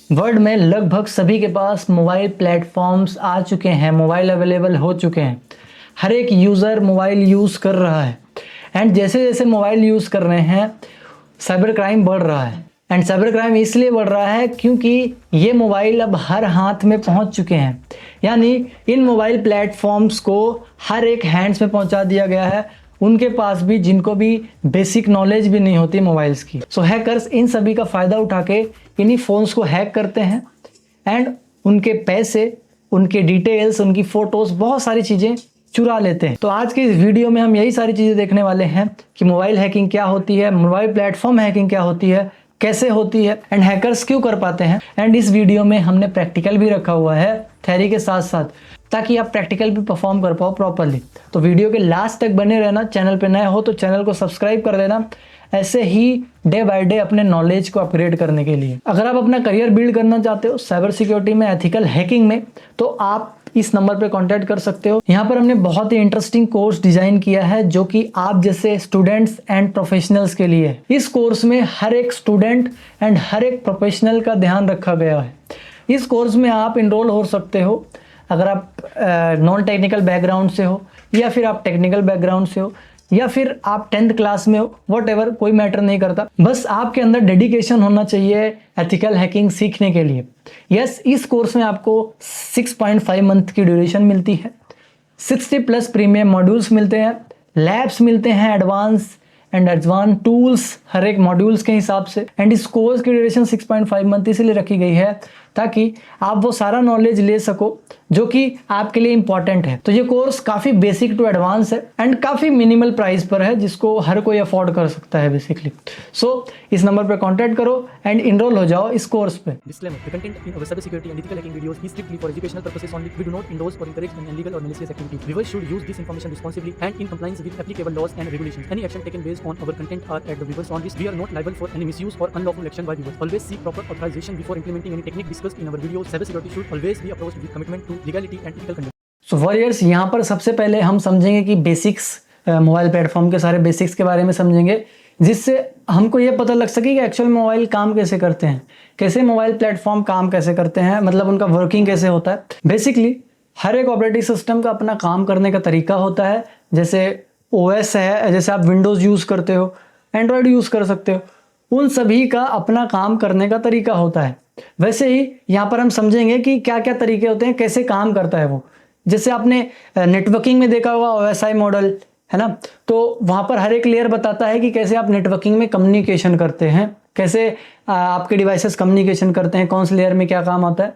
World में लगभग सभी के पास मोबाइल प्लेटफॉर्म्स आ चुके हैं, मोबाइल अवेलेबल हो चुके हैं। हर एक यूज़र मोबाइल यूज़ कर रहा है एंड जैसे जैसे मोबाइल यूज़ कर रहे हैं साइबर क्राइम बढ़ रहा है। एंड साइबर क्राइम इसलिए बढ़ रहा है क्योंकि ये मोबाइल अब हर हाथ में पहुंच चुके हैं, यानी इन मोबाइल प्लेटफॉर्म्स को हर एक हैंड्स में पहुंचा दिया गया है, उनके पास भी जिनको भी बेसिक नॉलेज भी नहीं होती मोबाइल्स की। सो हैकर्स इन सभी का फ़ायदा उठा के इन्हीं फ़ोन्स को हैक करते हैं एंड उनके पैसे, उनके डिटेल्स, उनकी फ़ोटोज़, बहुत सारी चीज़ें चुरा लेते हैं। तो आज के इस वीडियो में हम यही सारी चीज़ें देखने वाले हैं कि मोबाइल हैकिंग क्या होती है, मोबाइल प्लेटफॉर्म हैकिंग क्या होती है, कैसे होती है एंड हैकर्स क्यों कर पाते हैं। एंड इस वीडियो में हमने प्रैक्टिकल भी रखा हुआ है थ्योरी के साथ साथ, ताकि आप प्रैक्टिकल भी परफॉर्म कर पाओ प्रॉपरली। तो वीडियो के लास्ट तक बने रहना। चैनल पे नए हो तो चैनल को सब्सक्राइब कर देना, ऐसे ही डे बाय डे अपने नॉलेज को अपग्रेड करने के लिए। अगर आप अपना करियर बिल्ड करना चाहते हो साइबर सिक्योरिटी में, एथिकल हैकिंग में, तो आप इस नंबर पे कांटेक्ट कर सकते हो। यहाँ पर हमने बहुत ही इंटरेस्टिंग कोर्स डिजाइन किया है जो कि आप जैसे स्टूडेंट्स एंड प्रोफेशनल्स के लिए है। इस कोर्स में हर एक स्टूडेंट एंड हर एक प्रोफेशनल का ध्यान रखा गया है। इस कोर्स में आप इनरोल हो सकते हो अगर आप नॉन टेक्निकल बैकग्राउंड से हो, या फिर आप टेक्निकल बैकग्राउंड से हो, या फिर आप 10th क्लास में हो, वॉट कोई मैटर नहीं करता। बस आपके अंदर डेडिकेशन होना चाहिए एथिकल हैकिंग सीखने के लिए। यस, इस कोर्स में आपको 6.5 मंथ की ड्यूरेशन मिलती है, 60+ प्रीमियम मॉड्यूल्स मिलते हैं, लैब्स मिलते हैं एडवांस टूल्स हर एक मॉड्यूल्स के हिसाब से। एंड इस कोर्स की ड्यूरेशन 6.5 मंथ इसलिए रखी गई है ताकि आप वो सारा नॉलेज ले सको जो कि आपके लिए इंपॉर्टेंट है। तो ये कोर्स काफ़ी बेसिक टू एडवांस है एंड काफ़ी मिनिमल प्राइस पर है, जिसको हर कोई अफोर्ड कर सकता है बेसिकली। सो इस नंबर पर कॉन्टैक्ट करो एंड इनरोल हो जाओ इस कोर्स पे। Disclaimer: The content in our cybersecurity and ethical hacking videos is strictly for educational purposes only. We do not endorse or encourage any illegal or malicious activity. Viewers should use this information responsibly and in compliance with applicable laws and regulations. Any action taken based on our content are at the viewers' own risk. We are not liable for any misuse or unlawful action by viewers. Always seek proper authorization before implementing any technique discussed in our videos. Cybersecurity should always be approached with commitment to legality and ethical conduct. So warriors, यहाँ पर सबसे पहले हम समझेंगे कि basics, mobile platform के सारे basics के बारे में समझेंगे, जिससे हमको ये पता लग सके कि एक्चुअल मोबाइल काम कैसे करते हैं, कैसे मोबाइल प्लेटफॉर्म काम कैसे करते हैं, मतलब उनका वर्किंग कैसे होता है। बेसिकली हर एक ऑपरेटिंग सिस्टम का अपना काम करने का तरीका होता है। जैसे ओएस है, जैसे आप विंडोज़ यूज़ करते हो, एंड्रॉयड यूज़ कर सकते हो, उन सभी का अपना काम करने का तरीका होता है। वैसे ही यहाँ पर हम समझेंगे कि क्या क्या तरीके होते हैं, कैसे काम करता है वो। जैसे आपने नेटवर्किंग में देखा होगा ओएसआई मॉडल, है ना, तो वहाँ पर हर एक लेयर बताता है कि कैसे आप नेटवर्किंग में कम्युनिकेशन करते हैं, कैसे आपके डिवाइसेस कम्युनिकेशन करते हैं, कौन से लेयर में क्या काम आता है।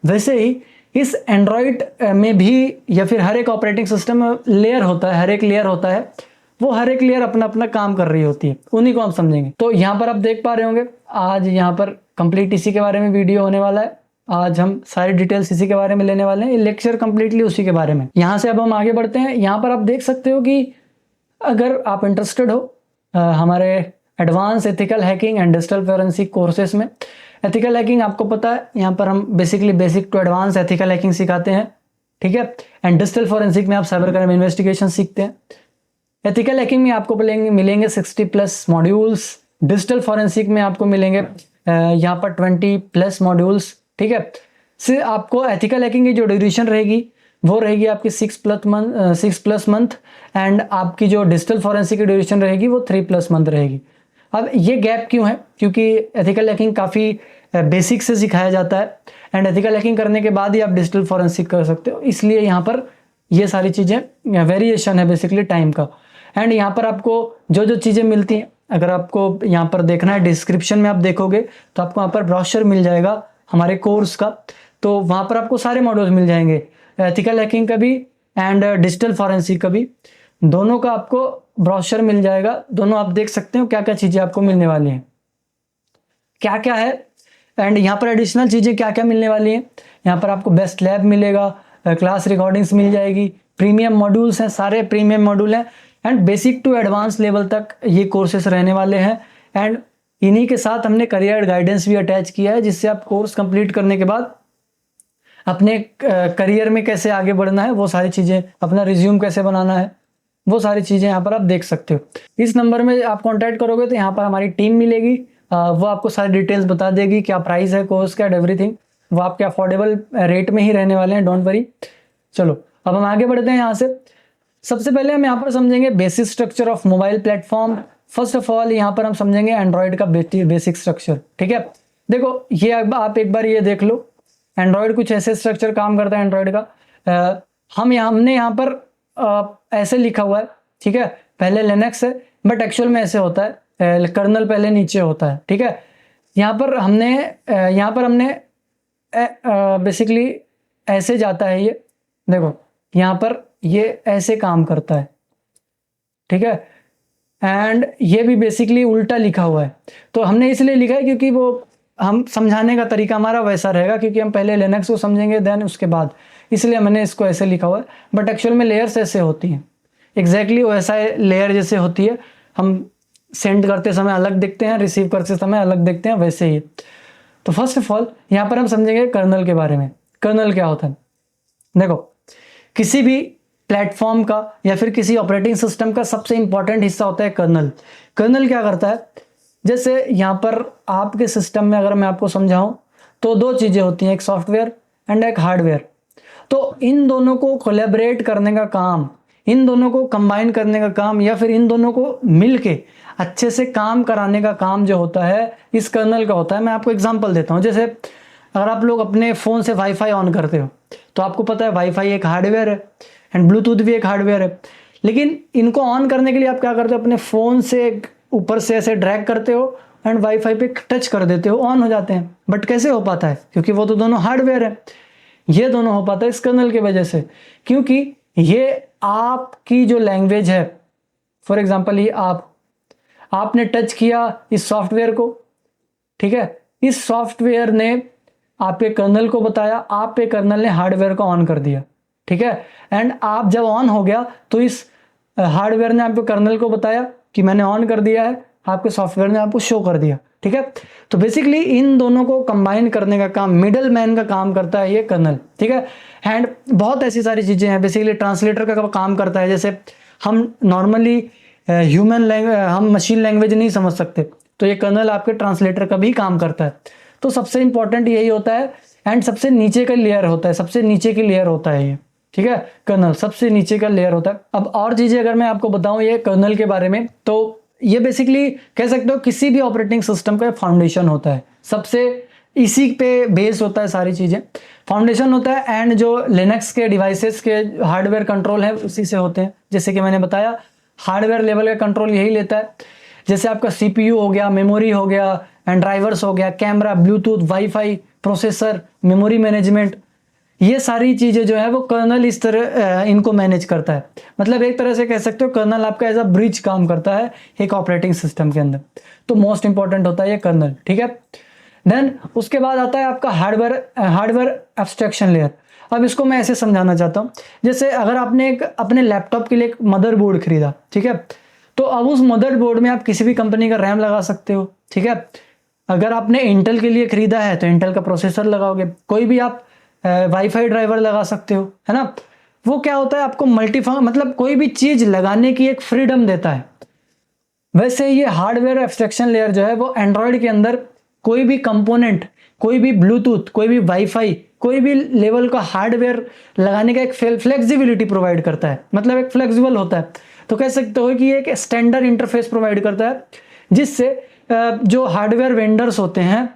वैसे ही इस एंड्रॉयड में भी, या फिर हर एक ऑपरेटिंग सिस्टम में लेयर होता है, हर एक लेयर होता है, वो हर एक लेयर अपना अपना काम कर रही होती है, उन्हीं को हम समझेंगे। तो यहाँ पर आप देख पा रहे होंगे आज यहाँ पर कंप्लीट इसी के बारे में वीडियो होने वाला है। आज हम सारी डिटेल्स इसी के बारे में लेने वाले हैं, ये लेक्चर कंप्लीटली उसी के बारे में। यहाँ से अब हम आगे बढ़ते हैं। यहाँ पर आप देख सकते हो कि अगर आप इंटरेस्टेड हो हमारे advance ethical hacking and digital forensic courses में, एथिकल हैकिंग आपको पता है, यहाँ पर हम basically basic to advance ethical hacking सिखाते हैं, ठीक है। एंड डिजिटल फॉरेंसिक में आप साइबर क्राइम इन्वेस्टिगेशन सीखते हैं। एथिकल हैकिंग में आपको मिलेंगे 60+ मॉड्यूल्स, डिजिटल फॉरेंसिक में आपको मिलेंगे यहाँ पर 20+ मॉड्यूल्स, ठीक है। सिर्फ आपको एथिकल हैकिंग की जो ड्यूरेशन रहेगी वो रहेगी आपकी 6+ मंथ एंड आपकी जो डिजिटल फॉरेंसिक की ड्यूरेशन रहेगी वो 3+ मंथ रहेगी। अब ये गैप क्यों है? क्योंकि एथिकल हैकिंग काफ़ी बेसिक से सिखाया जाता है एंड एथिकल हैकिंग करने के बाद ही आप डिजिटल फॉरेंसिक कर सकते हो, इसलिए यहाँ पर ये सारी चीज़ें वेरिएशन है बेसिकली टाइम का। एंड यहाँ पर आपको जो जो चीज़ें मिलती हैं, अगर आपको यहाँ पर देखना है डिस्क्रिप्शन में आप देखोगे तो आपको वहाँ पर ब्रोशर मिल जाएगा हमारे कोर्स का, तो वहाँ पर आपको सारे मॉड्यूल्स मिल जाएंगे, एथिकल हैकिंग का भी एंड डिजिटल फॉरेंसिक का भी, दोनों का आपको ब्रोशर मिल जाएगा। दोनों आप देख सकते हो क्या क्या चीज़ें आपको मिलने वाली हैं, क्या क्या है एंड यहाँ पर एडिशनल चीज़ें क्या क्या मिलने वाली हैं। यहाँ पर आपको बेस्ट लैब मिलेगा, क्लास रिकॉर्डिंग्स मिल जाएगी, प्रीमियम मॉड्यूल्स हैं, सारे प्रीमियम मॉड्यूल हैं and basic to advance level तक ये कोर्सेस रहने वाले हैं। एंड इन्हीं के साथ हमने करियर गाइडेंस भी अटैच किया है, जिससे आप कोर्स कंप्लीट करने के बाद अपने करियर में कैसे आगे बढ़ना है, वो सारी चीज़ें, अपना रिज्यूम कैसे बनाना है, वो सारी चीज़ें यहाँ पर आप देख सकते हो। इस नंबर में आप कांटेक्ट करोगे तो यहाँ पर हमारी टीम मिलेगी, वो आपको सारी डिटेल्स बता देगी, क्या प्राइस है कोर्स का, एवरीथिंग। वो आपके अफोर्डेबल रेट में ही रहने वाले हैं, डोंट वरी। चलो अब हम आगे बढ़ते हैं यहाँ से। सबसे पहले हम यहाँ पर समझेंगे basic structure of mobile platform. First of all यहाँ पर हम समझेंगे एंड्रॉयड का बेसिक स्ट्रक्चर। ठीक है, देखो ये आप एक बार ये देख लो, एंड्रॉयड कुछ ऐसे स्ट्रक्चर काम करता है एंड्रॉयड का। हमने यहाँ पर ऐसे लिखा हुआ है, ठीक है, पहले लिनक्स है, बट एक्चुअल में ऐसे होता है, कर्नल पहले नीचे होता है। ठीक है, यहाँ पर हमने बेसिकली ऐसे जाता है ये, देखो यहाँ पर ये ऐसे काम करता है। ठीक है, एंड ये भी बेसिकली उल्टा लिखा हुआ है। तो हमने इसलिए लिखा है क्योंकि वो हम समझाने का तरीका हमारा वैसा रहेगा, क्योंकि हम पहले लिनक्स को समझेंगे देन उसके बाद, इसलिए मैंने इसको ऐसे लिखा हुआ है। बट एक्चुअल में लेयर्स ऐसे होती हैं, एग्जैक्टली वैसा लेयर जैसे होती है। हम सेंड करते समय अलग दिखते हैं, रिसीव करते समय अलग दिखते हैं, वैसे ही। तो फर्स्ट ऑफ ऑल यहाँ पर हम समझेंगे कर्नल के बारे में। कर्नल क्या होता है? देखो, किसी भी प्लेटफॉर्म का या फिर किसी ऑपरेटिंग सिस्टम का सबसे इंपॉर्टेंट हिस्सा होता है कर्नल। कर्नल क्या करता है? जैसे यहाँ पर आपके सिस्टम में अगर मैं आपको समझाऊं तो दो चीज़ें होती हैं, एक सॉफ्टवेयर एंड एक हार्डवेयर। तो इन दोनों को कोलैबोरेट करने का काम, इन दोनों को कंबाइन करने का काम, या फिर इन दोनों को मिलके अच्छे से काम कराने का काम जो होता है इस कर्नल का होता है। मैं आपको एग्जांपल देता हूँ। जैसे अगर आप लोग अपने फ़ोन से वाईफाई ऑन करते हो तो आपको पता है वाईफाई एक हार्डवेयर है एंड ब्लूटूथ भी एक हार्डवेयर है। लेकिन इनको ऑन करने के लिए आप क्या करते हो? अपने फ़ोन से ऊपर से ऐसे ड्रैग करते हो एंड वाईफाई पे टच कर देते हो, ऑन हो जाते हैं। बट कैसे हो पाता है? क्योंकि वो तो दोनों हार्डवेयर है। ये दोनों हो पाता है इस कर्नल की वजह से, क्योंकि ये आपकी जो लैंग्वेज है, फॉर एग्जांपल ये आपने टच किया इस सॉफ्टवेयर को, ठीक है, इस सॉफ्टवेयर ने आपके कर्नल को बताया, आपके कर्नल ने हार्डवेयर को ऑन कर दिया। ठीक है, एंड आप जब ऑन हो गया तो इस हार्डवेयर ने आपके कर्नल को बताया कि मैंने ऑन कर दिया है, आपके सॉफ्टवेयर ने आपको शो कर दिया। ठीक है, तो बेसिकली इन दोनों को कंबाइन करने का काम, मिडल मैन का काम करता है ये कर्नल। ठीक है, एंड बहुत ऐसी सारी चीज़ें हैं। बेसिकली ट्रांसलेटर का काम करता है। जैसे हम नॉर्मली हम मशीन लैंग्वेज नहीं समझ सकते, तो ये कर्नल आपके ट्रांसलेटर का भी काम करता है। तो सबसे इंपॉर्टेंट यही होता है, एंड सबसे नीचे का लेयर होता है, सबसे नीचे की लेयर होता है ये। ठीक है, कर्नल सबसे नीचे का लेयर होता है। अब और चीज़ें अगर मैं आपको बताऊं ये कर्नल के बारे में, तो ये बेसिकली कह सकते हो किसी भी ऑपरेटिंग सिस्टम का फाउंडेशन होता है, सबसे इसी पे बेस होता है सारी चीज़ें, फाउंडेशन होता है। एंड जो लिनक्स के डिवाइसेस के हार्डवेयर कंट्रोल है उसी से होते हैं। जैसे कि मैंने बताया हार्डवेयर लेवल का कंट्रोल यही लेता है। जैसे आपका CPU हो गया, मेमोरी हो गया, एंड ड्राइवर्स हो गया, camera, Bluetooth, wifi, processor, memory management, ये सारी चीज़ें जो है वो कर्नल इस तरह इनको मैनेज करता है। मतलब एक तरह से कह सकते हो कर्नल आपका एज अ ब्रिज काम करता है एक ऑपरेटिंग सिस्टम के अंदर। तो मोस्ट इंपॉर्टेंट होता है ये कर्नल। ठीक है, देन उसके बाद आता है आपका हार्डवेयर एब्स्ट्रैक्शन लेयर। अब इसको मैं ऐसे समझाना चाहता हूँ, जैसे अगर आपने अपने लैपटॉप के लिए एक मदरबोर्ड खरीदा, ठीक है, तो अब उस मदरबोर्ड में आप किसी भी कंपनी का रैम लगा सकते हो। ठीक है, अगर आपने इंटेल के लिए खरीदा है तो इंटेल का प्रोसेसर लगाओगे, कोई भी आप वाईफाई ड्राइवर लगा सकते हो, है ना। वो क्या होता है, आपको मतलब कोई भी चीज़ लगाने की एक फ्रीडम देता है। वैसे ये हार्डवेयर एब्स्ट्रैक्शन लेयर जो है वो एंड्रॉयड के अंदर कोई भी कंपोनेंट, कोई भी ब्लूटूथ, कोई भी वाईफाई, कोई भी लेवल का हार्डवेयर लगाने का एक फ्लेक्सिबिलिटी प्रोवाइड करता है। मतलब एक फ्लेक्सिबल होता है। तो कह सकते हो कि एक स्टैंडर्ड इंटरफेस प्रोवाइड करता है, जिससे जो हार्डवेयर वेंडर्स होते हैं,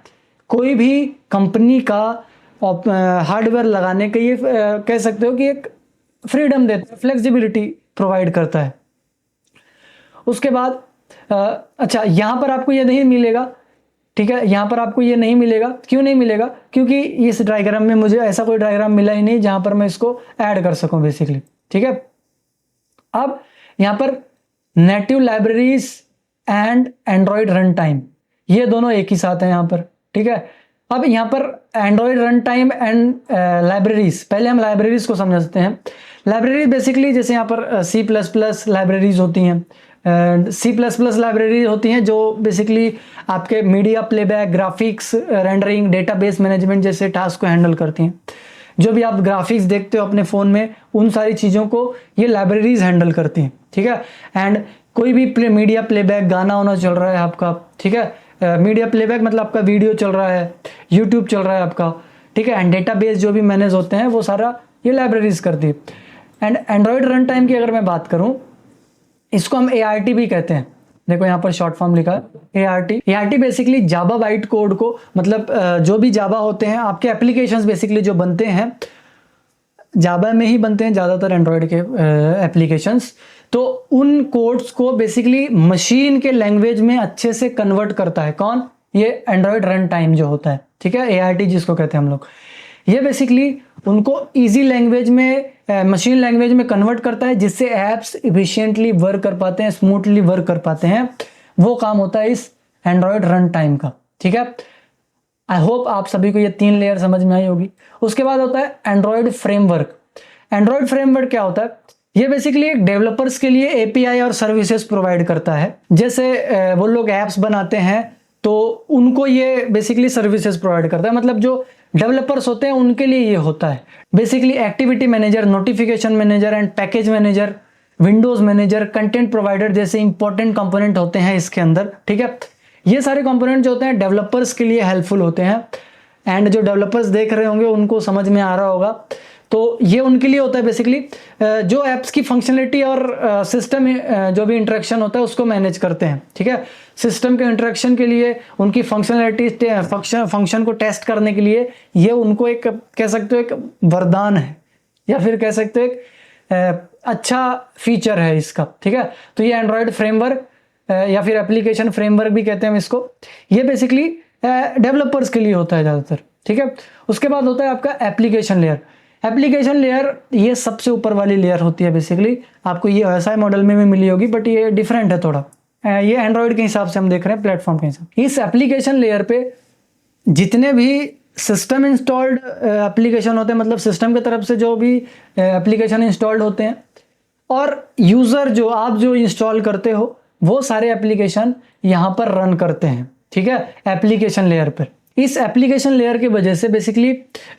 कोई भी कंपनी का हार्डवेयर लगाने के ये कह सकते हो कि एक फ्रीडम देता है, फ्लेक्सिबिलिटी प्रोवाइड करता है। उसके बाद अच्छा, यहाँ पर आपको ये नहीं मिलेगा। ठीक है, यहाँ पर आपको ये नहीं मिलेगा। क्यों नहीं मिलेगा? क्योंकि इस डायग्राम में मुझे ऐसा कोई डायग्राम मिला ही नहीं जहाँ पर मैं इसको ऐड कर सकूँ बेसिकली। ठीक है, अब यहाँ पर native libraries and Android run time, ये दोनों एक ही साथ हैं यहाँ पर। ठीक है, अब यहाँ पर Android run time and libraries, पहले हम लाइब्रेरीज को समझते हैं। लाइब्रेरी बेसिकली जैसे यहाँ पर C++ लाइब्रेरीज होती हैं, C++ लाइब्रेरी होती हैं जो बेसिकली आपके media playback, graphics, rendering, database management जैसे टास्क को हैंडल करती हैं। जो भी आप ग्राफिक्स देखते हो अपने फ़ोन में, उन सारी चीज़ों को ये लाइब्रेरीज हैंडल करती हैं। ठीक है, एंड कोई भी मीडिया प्लेबैक, गाना वाना चल रहा है आपका, ठीक है, मीडिया प्लेबैक मतलब आपका वीडियो चल रहा है, यूट्यूब चल रहा है आपका, ठीक है। एंड डेटाबेस जो भी मैनेज होते हैं वो सारा ये लाइब्रेरीज करती है। एंड एंड्रॉयड रन टाइम की अगर मैं बात करूं, इसको हम ART भी कहते हैं। देखो यहाँ पर शॉर्ट फॉर्म लिखा है ART basically Java byte code को, मतलब जो भी जावा होते हैं आपके एप्लीकेशंस बेसिकली जो बनते हैं जावा में ही बनते हैं ज़्यादातर एंड्रॉयड के एप्लीकेशंस, तो उन कोड्स को बेसिकली मशीन के लैंग्वेज में अच्छे से कन्वर्ट करता है कौन, ये एंड्रॉयड रन टाइम जो होता है, ठीक है, ART जिसको कहते हैं हम लोग। ये बेसिकली उनको इजी लैंग्वेज में, मशीन लैंग्वेज में कन्वर्ट करता है, जिससे ऐप्स इफिशिएंटली वर्क कर पाते हैं, स्मूथली वर्क कर पाते हैं। वो काम होता है इस एंड्रॉयड रन टाइम का, ठीक है। आई होप आप सभी को ये 3 लेयर समझ में आई होगी। उसके बाद होता है एंड्रॉयड फ्रेमवर्क। एंड्रॉयड फ्रेमवर्क क्या होता है, ये बेसिकली एक डेवलपर्स के लिए API और सर्विसेज प्रोवाइड करता है। जैसे वो लोग ऐप्स बनाते हैं तो उनको ये बेसिकली सर्विसेज प्रोवाइड करता है, मतलब जो डेवलपर्स होते हैं उनके लिए ये होता है। Basically activity manager, notification manager and package manager, Windows manager, content provider जैसे इंपॉर्टेंट कंपोनेंट होते हैं इसके अंदर, ठीक है। ये सारे कंपोनेंट जो होते हैं डेवलपर्स के लिए हेल्पफुल होते हैं। एंड जो डेवलपर्स देख रहे होंगे उनको समझ में आ रहा होगा, तो ये उनके लिए होता है बेसिकली जो ऐप्स की फंक्शनलिटी और सिस्टम जो भी इंटरेक्शन होता है उसको मैनेज करते हैं, ठीक है। सिस्टम के इंटरेक्शन के लिए, उनकी फंक्शनलिटी फंक्शन को टेस्ट करने के लिए ये उनको एक कह सकते हो एक वरदान है, या फिर कह सकते हो एक अच्छा फीचर है इसका, ठीक है। तो ये एंड्रॉयड फ्रेमवर्क या फिर एप्लीकेशन फ्रेमवर्क भी कहते हैं हम इसको, ये बेसिकली डेवलपर्स के लिए होता है ज़्यादातर, ठीक है। उसके बाद होता है आपका एप्लीकेशन लेयर। एप्लीकेशन लेयर ये सबसे ऊपर वाली लेयर होती है बेसिकली, आपको ये OSI मॉडल में भी मिली होगी बट ये डिफरेंट है थोड़ा, ये एंड्रॉयड के हिसाब से हम देख रहे हैं, प्लेटफॉर्म के हिसाब। इस एप्लीकेशन लेयर पे जितने भी सिस्टम इंस्टॉल्ड एप्लीकेशन होते हैं, मतलब सिस्टम की तरफ से जो भी एप्लीकेशन इंस्टॉल्ड होते हैं, और यूज़र जो आप जो इंस्टॉल करते हो वो सारे एप्लीकेशन यहाँ पर रन करते हैं, ठीक है, एप्लीकेशन लेयर पर। इस एप्लीकेशन लेयर की वजह से बेसिकली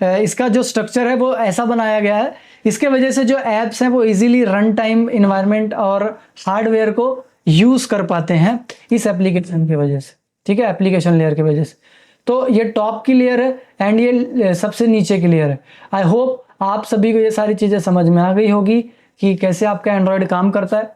इसका जो स्ट्रक्चर है वो ऐसा बनाया गया है, इसके वजह से जो ऐप्स हैं वो इजीली रन टाइम इन्वायरमेंट और हार्डवेयर को यूज़ कर पाते हैं इस एप्लीकेशन की वजह से, ठीक है, एप्लीकेशन लेयर की वजह से। तो ये टॉप की लेयर है एंड ये सबसे नीचे की लेयर है। आई होप आप सभी को ये सारी चीज़ें समझ में आ गई होगी कि कैसे आपका एंड्रॉयड काम करता है।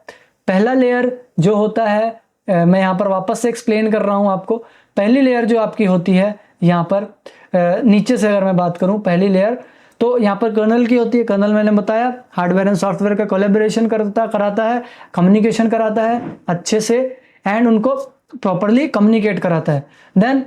पहला लेयर जो होता है, मैं यहाँ पर वापस से एक्सप्लेन कर रहा हूँ आपको। पहली लेयर जो आपकी होती है यहाँ पर नीचे से अगर मैं बात करूँ, पहली लेयर तो यहाँ पर कर्नल की होती है। कर्नल मैंने बताया हार्डवेयर एंड सॉफ्टवेयर का कोलैबोरेशन कराता है, कम्युनिकेशन कराता है अच्छे से एंड उनको प्रॉपरली कम्युनिकेट कराता है। देन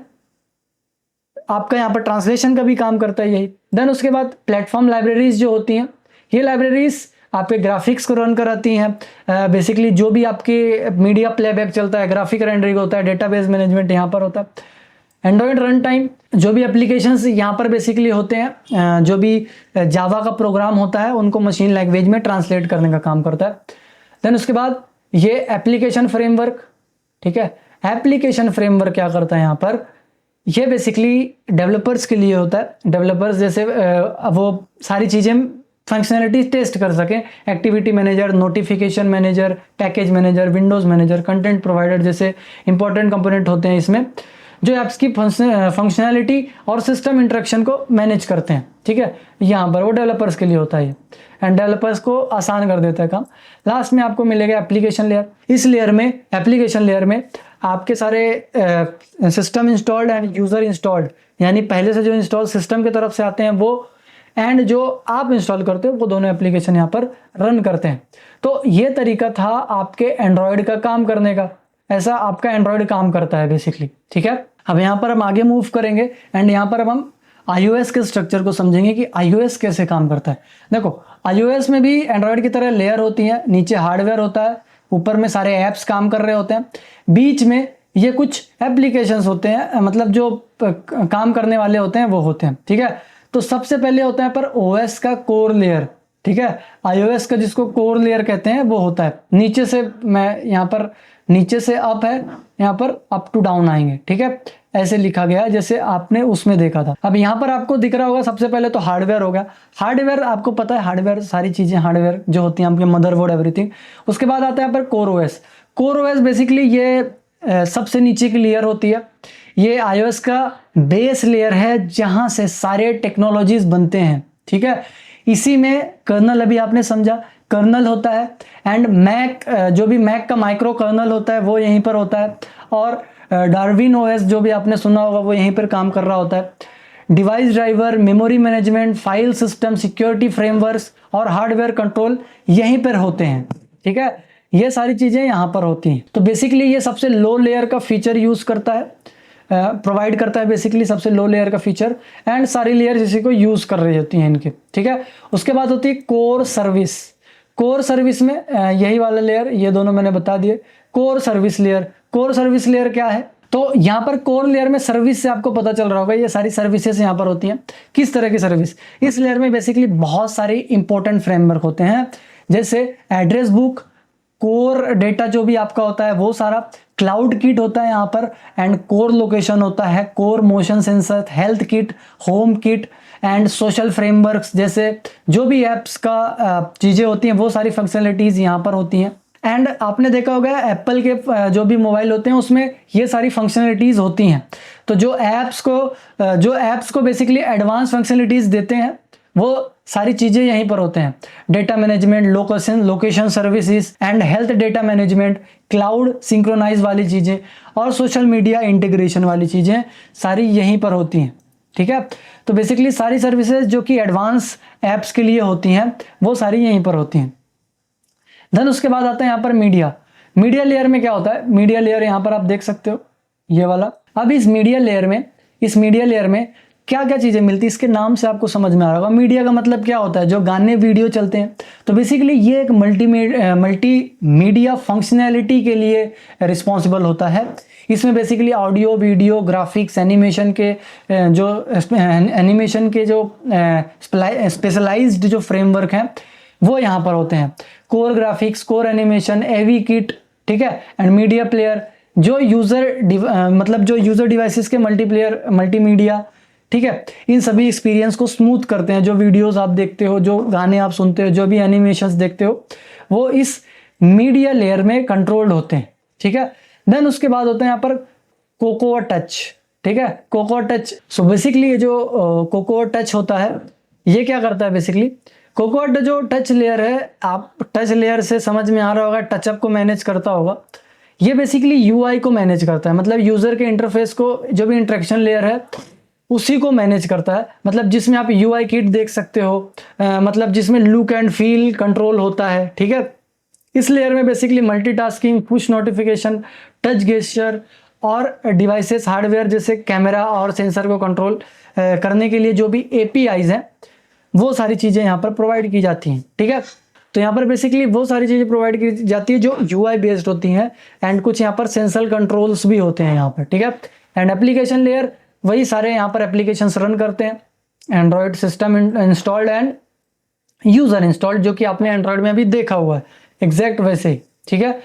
आपका यहाँ पर ट्रांसलेशन का भी काम करता है यही। देन उसके बाद प्लेटफॉर्म लाइब्रेरीज जो होती हैं, ये लाइब्रेरीज आपके ग्राफिक्स को रन कराती हैं। बेसिकली जो भी आपके मीडिया प्लेबैक चलता है, ग्राफिक रेंडरिंग होता है, डेटाबेस मैनेजमेंट यहाँ पर होता है। एंड्रॉयड रन टाइम जो भी एप्लीकेशंस यहाँ पर बेसिकली होते हैं, जो भी जावा का प्रोग्राम होता है उनको मशीन लैंग्वेज में ट्रांसलेट करने का काम करता है। देन उसके बाद ये एप्लीकेशन फ्रेमवर्क, ठीक है, एप्लीकेशन फ्रेमवर्क क्या करता है यहाँ पर, ये बेसिकली डेवलपर्स के लिए होता है। डेवलपर्स जैसे वो सारी चीज़ें फंक्शनलिटी टेस्ट कर सकें, activity manager, notification manager, package manager, Windows manager, content provider जैसे इंपॉर्टेंट कंपोनेंट होते हैं इसमें, जो ऐप्स की फंक्शनैलिटी और सिस्टम इंटरेक्शन को मैनेज करते हैं, ठीक है। यहाँ पर वो डेवलपर्स के लिए होता है एंड डेवलपर्स को आसान कर देता है काम। लास्ट में आपको मिलेगा एप्लीकेशन लेयर। इस लेयर में, एप्लीकेशन लेयर में आपके सारे system installed end user installed, यानी पहले से जो इंस्टॉल सिस्टम की तरफ से आते हैं वो एंड जो आप इंस्टॉल करते हो वो दोनों एप्लीकेशन यहाँ पर रन करते हैं। तो ये तरीका था आपके एंड्रॉयड का काम करने का। ऐसा आपका एंड्रॉयड काम करता है बेसिकली, ठीक है। अब यहाँ पर हम आगे मूव करेंगे एंड यहाँ पर अब हम iOS के स्ट्रक्चर को समझेंगे कि iOS कैसे काम करता है। देखो iOS में भी एंड्रॉयड की तरह लेयर होती है, नीचे हार्डवेयर होता है, ऊपर में सारे ऐप्स काम कर रहे होते हैं, बीच में ये कुछ एप्लीकेशंस होते हैं, मतलब जो काम करने वाले होते हैं वो होते हैं, ठीक है। तो सबसे पहले होता है पर OS का कोर लेयर, ठीक है। iOS का जिसको कोर लेयर कहते हैं वो होता है। नीचे से मैं यहाँ पर नीचे से अप है, यहाँ पर अप टू डाउन आएंगे, ठीक है, ऐसे लिखा गया है जैसे आपने उसमें देखा था। अब यहाँ पर आपको दिख रहा होगा सबसे पहले तो हार्डवेयर हो गया। हार्डवेयर आपको पता है, हार्डवेयर सारी चीज़ें हार्डवेयर जो होती हैं आपके मदरबोर्ड एवरीथिंग। उसके बाद आता है पर core OS। Core OS basically ये सबसे नीचे की लेयर होती है। ये iOS का बेस लेयर है जहां से सारे टेक्नोलॉजीज बनते हैं, ठीक है। इसी में कर्नल, अभी आपने समझा, कर्नल होता है, एंड मैक, जो भी मैक का माइक्रो कर्नल होता है वो यहीं पर होता है, और डार्विन ओएस जो भी आपने सुना होगा वो यहीं पर काम कर रहा होता है। Device driver, memory management, file system, security frameworks और हार्डवेयर कंट्रोल यहीं पर होते हैं, ठीक है। ये सारी चीज़ें यहाँ पर होती हैं। तो बेसिकली ये सबसे लो लेयर का फीचर यूज़ करता है, प्रोवाइड करता है बेसिकली सबसे लो लेयर का फीचर, एंड सारी लेयर इसी को यूज़ कर रही होती हैं इनके, ठीक है। उसके बाद होती है कोर सर्विस। कोर सर्विस में यही वाला लेयर, ये दोनों मैंने बता दिए। Core service layer, core service layer क्या है? तो यहाँ पर कोर लेयर में सर्विस से आपको पता चल रहा होगा ये सारी सर्विसेज यहाँ पर होती हैं। किस तरह की सर्विस? इस लेयर में बेसिकली बहुत सारे इंपॉर्टेंट फ्रेमवर्क होते हैं, जैसे एड्रेस बुक, कोर डेटा जो भी आपका होता है वो सारा, क्लाउड किट होता है यहाँ पर, एंड कोर लोकेशन होता है, core motion sensor, health kit, home kit, and social frameworks, जैसे जो भी ऐप्स का चीज़ें होती हैं वो सारी फंक्शनलिटीज़ यहाँ पर होती हैं। एंड आपने देखा होगा एप्पल के जो भी मोबाइल होते हैं उसमें ये सारी फंक्शनलिटीज़ होती हैं। तो जो ऐप्स को बेसिकली एडवांस फंक्शनलिटीज़ देते हैं वो सारी चीज़ें यहीं पर होते हैं। Data management, location services and health data management, cloud synchronise वाली चीज़ें और सोशल मीडिया इंटीग्रेशन वाली चीज़ें सारी यहीं पर होती हैं, ठीक है। तो बेसिकली सारी सर्विसेज जो कि एडवांस ऐप्स के लिए होती हैं वो सारी यहीं पर होती हैं। देन उसके बाद आता है यहाँ पर मीडिया। मीडिया लेयर में क्या होता है? मीडिया लेयर यहाँ पर आप देख सकते हो, ये वाला। अब इस मीडिया लेयर में क्या क्या चीज़ें मिलती है, इसके नाम से आपको समझ में आ रहा होगा। मीडिया का मतलब क्या होता है? जो गाने वीडियो चलते हैं। तो बेसिकली ये एक मल्टीमीडिया फंक्शनैलिटी के लिए रिस्पॉन्सिबल होता है। इसमें basically audio, video, graphics, animation के जो स्पेशलाइज्ड जो फ्रेमवर्क हैं वो यहाँ पर होते हैं। कोर ग्राफिक्स, कोर एनिमेशन, एवी किट, ठीक है, एंड मीडिया प्लेयर, जो यूज़र डिवाइसेस के मल्टीमीडिया, ठीक है, इन सभी एक्सपीरियंस को स्मूथ करते हैं। जो वीडियोस आप देखते हो, जो गाने आप सुनते हो, जो भी एनिमेशंस देखते हो, वो इस मीडिया लेयर में कंट्रोल्ड होते हैं, ठीक है। देन उसके बाद होता है यहाँ पर कोकोआ टच, ठीक है, कोकोआ टच। सो बेसिकली ये जो कोकोआ टच होता है ये क्या करता है? बेसिकली कोकोआ जो टच लेयर है, आप टच लेयर से समझ में आ रहा होगा, टचअप को मैनेज करता होगा। ये बेसिकली यूआई को मैनेज करता है, मतलब यूज़र के इंटरफेस को, जो भी इंटरेक्शन लेयर है उसी को मैनेज करता है। मतलब जिसमें आप यूआई किट देख सकते हो, मतलब जिसमें लुक एंड फील कंट्रोल होता है, ठीक है। इस लेयर में basically multitasking, push notification, touch gesture और डिवाइसेस, हार्डवेयर जैसे कैमरा और सेंसर को कंट्रोल करने के लिए जो भी एपीआईज हैं वो सारी चीज़ें यहाँ पर प्रोवाइड की जाती हैं, ठीक है। तो यहाँ पर बेसिकली वो सारी चीज़ें प्रोवाइड की जाती है जो यूआई बेस्ड होती हैं, एंड कुछ यहाँ पर सेंसर कंट्रोल्स भी होते हैं यहाँ पर, ठीक है। एंड एप्लीकेशन लेयर, वही सारे यहाँ पर एप्लीकेशंस रन करते हैं, Android system installed end user installed, जो कि आपने एंड्रॉयड में भी देखा हुआ है, एग्जैक्ट वैसे ही, ठीक है।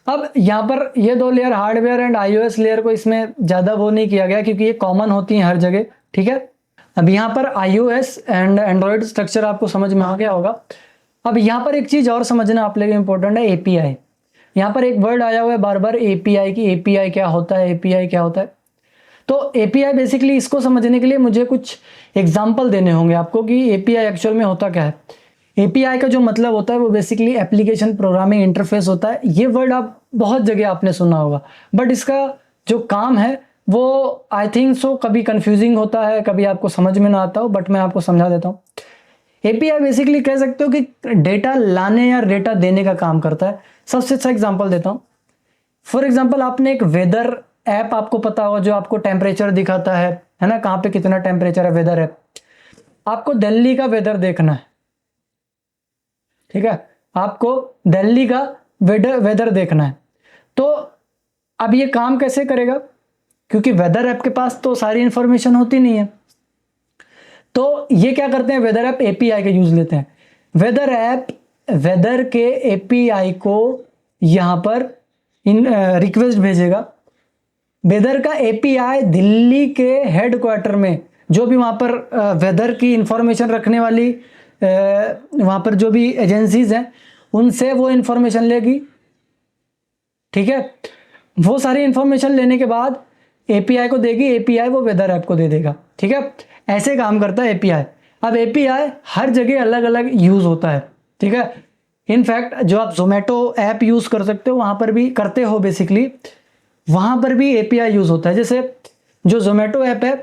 अब यहाँ पर ये दो layer, hardware and iOS layer को इसमें ज़्यादा वो नहीं किया गया क्योंकि ये कॉमन होती हैं हर जगह, ठीक है। अब यहाँ पर iOS एंड एंड्रॉयड स्ट्रक्चर आपको समझ में आ गया होगा। अब यहाँ पर एक चीज़ और समझना आप लोगों को इम्पोर्टेंट है, एपीआई। यहाँ पर एक वर्ड आया हुआ है बार बार, एपीआई की। एपीआई क्या होता है? एपीआई क्या होता है? तो एपीआई बेसिकली, इसको समझने के लिए मुझे कुछ एग्जाम्पल देने होंगे आपको कि एपीआई एक्चुअल में होता क्या है। एपीआई का जो मतलब होता है वो बेसिकली एप्लीकेशन प्रोग्रामिंग इंटरफेस होता है। ये वर्ड आप बहुत जगह आपने सुना होगा, बट इसका जो काम है वो आई थिंक सो कभी कंफ्यूजिंग होता है, कभी आपको समझ में ना आता हो, बट मैं आपको समझा देता हूँ। एपीआई बेसिकली कह सकते हो कि डेटा लाने या डेटा देने का काम करता है। सबसे अच्छा एग्जांपल देता हूँ। फॉर एग्जांपल, आपने एक वेदर ऐप, आपको पता होगा, जो आपको टेम्परेचर दिखाता है ना, कहाँ पे कितना टेम्परेचर है, वेदर ऐप। आपको दिल्ली का वेदर देखना है, ठीक है, आपको दिल्ली का वेदर देखना है। तो अब ये काम कैसे करेगा? क्योंकि वेदर ऐप के पास तो सारी इंफॉर्मेशन होती नहीं है, तो ये क्या करते हैं, वेदर ऐप एपीआई का यूज लेते हैं। वेदर ऐप वेदर के एपीआई को यहाँ पर रिक्वेस्ट भेजेगा। वेदर का एपीआई दिल्ली के हेडक्वार्टर में, जो भी वहाँ पर वेदर की इंफॉर्मेशन रखने वाली वहाँ पर जो भी एजेंसीज हैं, उनसे वो इंफॉर्मेशन लेगी, ठीक है। वो सारी इंफॉर्मेशन लेने के बाद एपीआई को देगी, एपीआई वो वेदर ऐप को दे देगा, ठीक है। ऐसे काम करता है एपीआई। अब एपीआई हर जगह अलग अलग यूज़ होता है, ठीक है। इनफैक्ट जो आप जोमेटो ऐप यूज़ कर सकते हो वहाँ पर भी करते हो, बेसिकली वहाँ पर भी एपीआई यूज़ होता है। जैसे जो जोमेटो ऐप है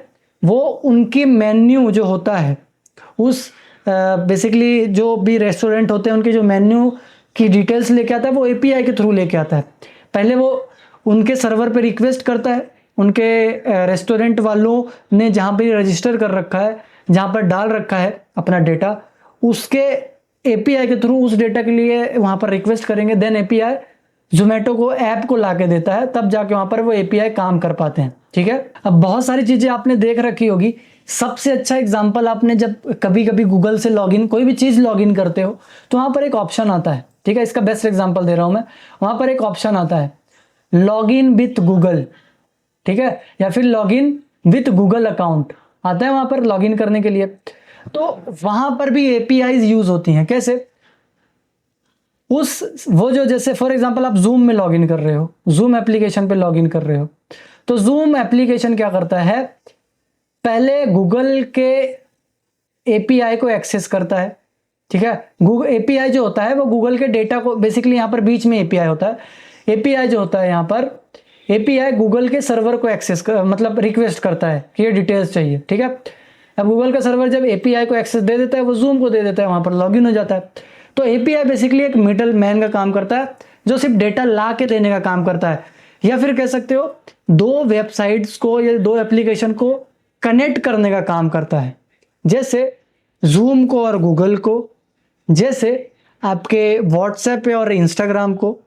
वो उनकी मेन्यू जो होता है उस बेसिकली जो भी रेस्टोरेंट होते हैं उनके जो मेन्यू की डिटेल्स लेके आता है वो एपीआई के थ्रू लेके आता है। पहले वो उनके सर्वर पे रिक्वेस्ट करता है, उनके रेस्टोरेंट वालों ने जहाँ पे रजिस्टर कर रखा है, जहाँ पर डाल रखा है अपना डेटा, उसके एपीआई के थ्रू उस डेटा के लिए वहाँ पर रिक्वेस्ट करेंगे। देन एपीआई जोमेटो को ऐप को ला के देता है, तब जाके वहाँ पर वो एपीआई काम कर पाते हैं, ठीक है। अब बहुत सारी चीज़ें आपने देख रखी होगी। सबसे अच्छा एग्जाम्पल, आपने जब कभी कभी गूगल से लॉगिन कोई भी चीज़ लॉगिन करते हो तो वहाँ पर एक ऑप्शन आता है, ठीक है। इसका बेस्ट एग्जाम्पल दे रहा हूँ मैं। वहाँ पर एक ऑप्शन आता है लॉगिन विथ गूगल, ठीक है, या फिर लॉगिन विथ गूगल अकाउंट आता है वहाँ पर लॉगिन करने के लिए। तो वहाँ पर भी एपीआईज यूज़ होती हैं। कैसे? वो जो जैसे फॉर एग्जांपल आप जूम में लॉगिन कर रहे हो, जूम एप्लीकेशन पे लॉगिन कर रहे हो, तो जूम एप्लीकेशन क्या करता है, पहले गूगल के एपीआई को एक्सेस करता है, ठीक है। गूगल एपीआई जो होता है वो गूगल के डेटा को बेसिकली यहाँ पर बीच में एपीआई होता है। एपीआई जो होता है यहाँ पर एपीआई गूगल के सर्वर को एक्सेस मतलब रिक्वेस्ट करता है कि ये डिटेल्स चाहिए, ठीक है। अब गूगल का सर्वर जब एपीआई को एक्सेस दे देता है वो जूम को दे देता है, वहाँ पर लॉगिन हो जाता है। तो एपीआई बेसिकली एक मिडल मैन का काम करता है जो सिर्फ डेटा ला के देने का काम करता है, या फिर कह सकते हो दो वेबसाइट्स को या दो एप्लीकेशन को कनेक्ट करने का काम करता है। जैसे जूम को और गूगल को, जैसे आपके व्हाट्सएप और इंस्टाग्राम को,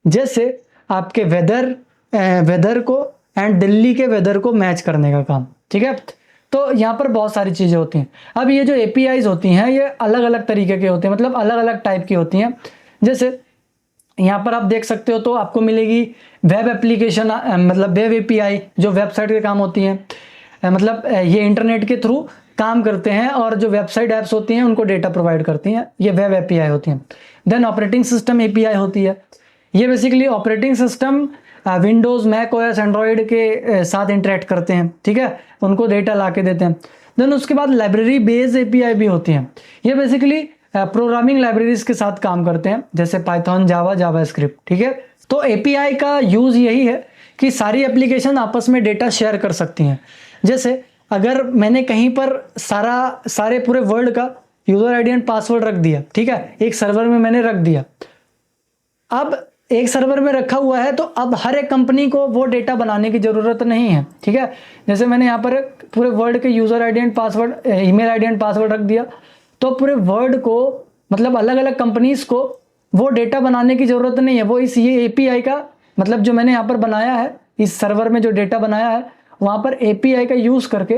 जैसे आपके वेदर को एंड दिल्ली के वेदर को मैच करने का काम, ठीक है। तो यहाँ पर बहुत सारी चीज़ें होती हैं। अब ये जो एपीआईज होती हैं ये अलग अलग तरीके के होते हैं, मतलब अलग अलग टाइप की होती हैं। जैसे यहाँ पर आप देख सकते हो तो आपको मिलेगी वेब एप्लीकेशन, मतलब वेब एपीआई जो वेबसाइट के काम होती हैं, मतलब ये इंटरनेट के थ्रू काम करते हैं और जो वेबसाइट ऐप्स होती हैं उनको डेटा प्रोवाइड करती हैं, ये वेब एपीआई होती हैं। देन ऑपरेटिंग सिस्टम एपीआई होती है, ये basically operating system Windows, Mac OS, Android के साथ इंटरेक्ट करते हैं, ठीक है, उनको डेटा ला के देते हैं। देन उसके बाद लाइब्रेरी बेस्ड एपीआई भी होती हैं, ये बेसिकली प्रोग्रामिंग लाइब्रेरीज के साथ काम करते हैं, जैसे पाइथन, जावास्क्रिप्ट, ठीक है। तो एपीआई का यूज़ यही है कि सारी एप्लीकेशन आपस में डेटा शेयर कर सकती हैं। जैसे अगर मैंने कहीं पर सारे पूरे वर्ल्ड का यूज़र आईडी एंड पासवर्ड रख दिया, ठीक है, एक सर्वर में मैंने रख दिया, अब एक सर्वर में रखा हुआ है तो अब हर एक कंपनी को वो डेटा बनाने की ज़रूरत नहीं है, ठीक है। जैसे मैंने यहाँ पर पूरे वर्ल्ड के user ID and password, email ID and password रख दिया, तो पूरे वर्ल्ड को मतलब अलग अलग कंपनीज़ को वो डेटा बनाने की ज़रूरत नहीं है। वो ये एपीआई का मतलब जो मैंने यहाँ पर बनाया है, इस सर्वर में जो डेटा बनाया है वहाँ पर एपीआई का यूज़ करके,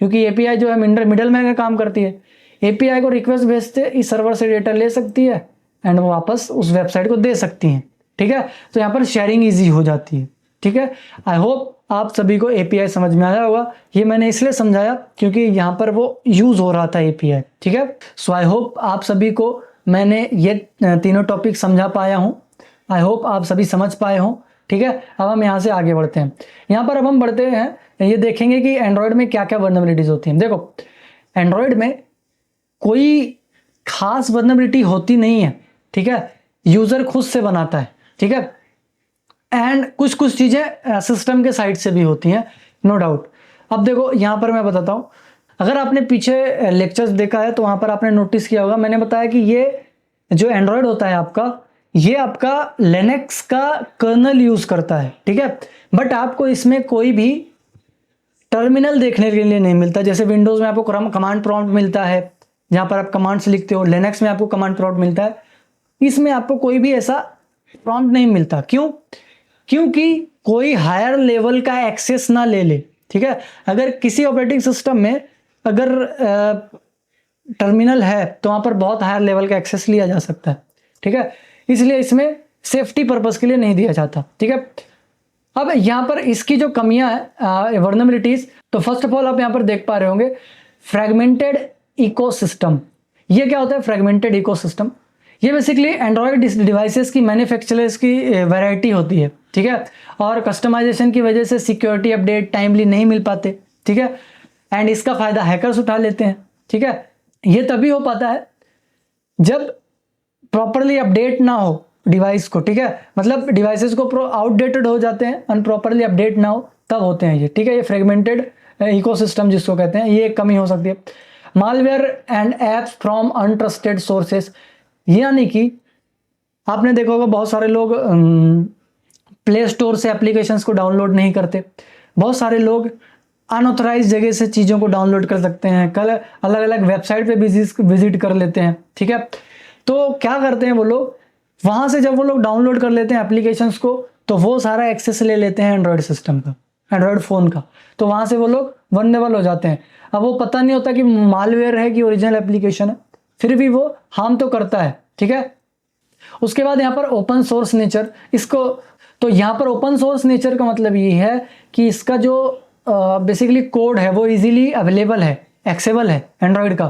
क्योंकि एपीआई जो है मिडल मैन का काम करती है, एपीआई को रिक्वेस्ट भेजते इस सर्वर से डेटा ले सकती है एंड वो वापस उस वेबसाइट को दे सकती हैं, ठीक है। तो यहाँ पर शेयरिंग इजी हो जाती है, ठीक है। आई होप आप सभी को एपीआई समझ में आया होगा। ये मैंने इसलिए समझाया क्योंकि यहाँ पर वो यूज़ हो रहा था एपीआई, ठीक है। सो आई होप आप सभी को मैंने ये तीनों टॉपिक समझा पाया हूँ। आई होप आप सभी समझ पाए हों, ठीक है। अब हम यहाँ से आगे बढ़ते हैं। यहाँ पर अब हम बढ़ते हैं, ये देखेंगे कि एंड्रॉयड में क्या क्या वर्नरेबिलिटीज़ होती हैं। देखो, एंड्रॉयड में कोई खास वर्नरेबिलिटी होती नहीं है, ठीक है, यूज़र खुद से बनाता है, ठीक है। एंड कुछ चीज़ें सिस्टम के साइड से भी होती हैं, नो डाउट। अब देखो यहाँ पर मैं बताता हूँ, अगर आपने पीछे लेक्चर्स देखा है तो वहाँ पर आपने नोटिस किया होगा, मैंने बताया कि ये जो एंड्रॉयड होता है आपका, ये आपका लिनक्स का कर्नल यूज़ करता है, ठीक है। बट आपको इसमें कोई भी टर्मिनल देखने के लिए नहीं मिलता। जैसे विंडोज़ में आपको कमांड प्रॉम्प्ट मिलता है जहाँ पर आप कमांड्स लिखते हो, लिनक्स में आपको कमांड प्रॉम्प्ट मिलता है, इसमें आपको कोई भी ऐसा प्रॉम्प्ट नहीं मिलता। क्यों? क्योंकि कोई हायर लेवल का एक्सेस ना ले ले, ठीक है। अगर किसी ऑपरेटिंग सिस्टम में अगर टर्मिनल है तो वहाँ पर बहुत हायर लेवल का एक्सेस लिया जा सकता है, ठीक है। इसलिए इसमें सेफ्टी पर्पस के लिए नहीं दिया जाता, ठीक है। अब यहाँ पर इसकी जो कमियां हैं वर्नरेबिलिटीज, तो फर्स्ट ऑफ ऑल आप यहाँ पर देख पा रहे होंगे फ्रेगमेंटेड इकोसिस्टम। ये क्या होता है फ्रेगमेंटेड इकोसिस्टम? ये बेसिकली एंड्रॉयड डिवाइसेस की मैन्युफैक्चरर्स की वैरायटी होती है, ठीक है, और कस्टमाइजेशन की वजह से सिक्योरिटी अपडेट टाइमली नहीं मिल पाते, ठीक है, एंड इसका फ़ायदा हैकर्स उठा लेते हैं, ठीक है। ये तभी हो पाता है जब प्रॉपरली अपडेट ना हो डिवाइस को, ठीक है, मतलब डिवाइसेस को आउटडेटेड हो जाते हैं, अनप्रॉपरली अपडेट ना हो तब होते हैं ये, ठीक है। ये फ्रेगमेंटेड इकोसिस्टम जिसको कहते हैं, ये एक कमी हो सकती है। Malware and apps from untrusted sources, यानी कि आपने देखा होगा बहुत सारे लोग प्ले स्टोर से एप्लीकेशंस को डाउनलोड नहीं करते, बहुत सारे लोग अनऑथराइज जगह से चीज़ों को डाउनलोड कर सकते हैं, कल अलग अलग वेबसाइट पे विजिट कर लेते हैं, ठीक है। तो क्या करते हैं वो लोग, वहाँ से जब वो लोग डाउनलोड कर लेते हैं एप्लीकेशंस को, तो वो सारा एक्सेस ले लेते हैं एंड्रॉयड सिस्टम का, एंड्रॉयड फ़ोन का, तो वहाँ से वो लोग वल्नरेबल हो जाते हैं। अब वो पता नहीं होता कि मालवेयर है कि ओरिजिनल एप्लीकेशन है, फिर भी वो हार्म तो करता है, ठीक है। उसके बाद यहाँ पर ओपन सोर्स नेचर, इसको तो यहाँ पर ओपन सोर्स नेचर का मतलब ये है कि इसका जो बेसिकली कोड है वो इजीली अवेलेबल है, एक्सेबल है एंड्रॉयड का।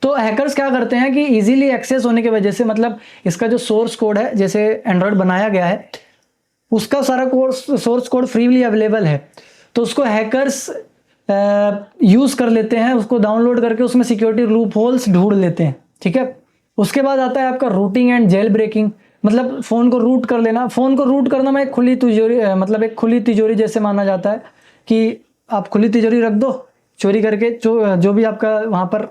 तो हैकर्स क्या करते हैं कि इजीली एक्सेस होने की वजह से, मतलब इसका जो सोर्स कोड है, जैसे एंड्रॉयड बनाया गया है, उसका सारा code, source code freely available है, तो उसको हैकर्स यूज़ कर लेते हैं, उसको डाउनलोड करके उसमें सिक्योरिटी लूप होल्स ढूंढ लेते हैं, ठीक है। उसके बाद आता है आपका रूटिंग एंड जेल ब्रेकिंग, मतलब फ़ोन को रूट कर लेना। फ़ोन को रूट करना में एक खुली तिजोरी, मतलब एक खुली तिजोरी जैसे माना जाता है कि आप खुली तिजोरी रख दो, चोरी करके जो भी आपका वहाँ पर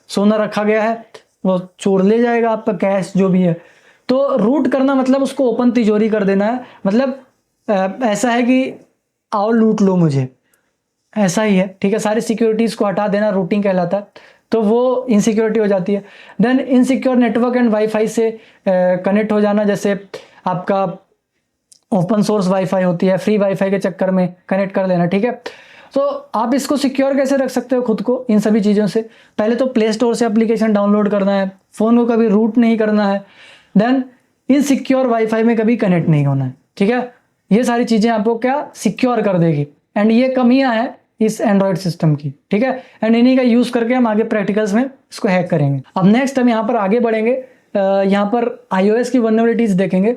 सोना रखा गया है वो चोर ले जाएगा, आपका कैश जो भी है। तो रूट करना मतलब उसको ओपन तिजोरी कर देना है, मतलब ऐसा है कि आओ लूट लो मुझे, ऐसा ही है, ठीक है। सारी सिक्योरिटीज़ को हटा देना रूटिंग कहलाता है, तो वो इनसिक्योरिटी हो जाती है। Then insecure network and WiFi से कनेक्ट हो जाना, जैसे आपका ओपन सोर्स वाईफाई होती है, फ्री वाईफाई के चक्कर में कनेक्ट कर लेना, ठीक है। तो आप इसको सिक्योर कैसे रख सकते हो खुद को इन सभी चीज़ों से? पहले तो प्ले स्टोर से एप्लीकेशन डाउनलोड करना है, फ़ोन को कभी रूट नहीं करना है, देन इनसिक्योर वाईफाई में कभी कनेक्ट नहीं होना है, ठीक है। ये सारी चीज़ें आपको क्या सिक्योर कर देगी, एंड ये कमियां हैं इस एंड्रॉयड सिस्टम की, ठीक है। एंड इन्हीं का यूज़ करके हम आगे प्रैक्टिकल्स में इसको हैक करेंगे। अब नेक्स्ट हम यहाँ पर आगे बढ़ेंगे, यहाँ पर iOS की वल्नरेबिलिटीज़ देखेंगे।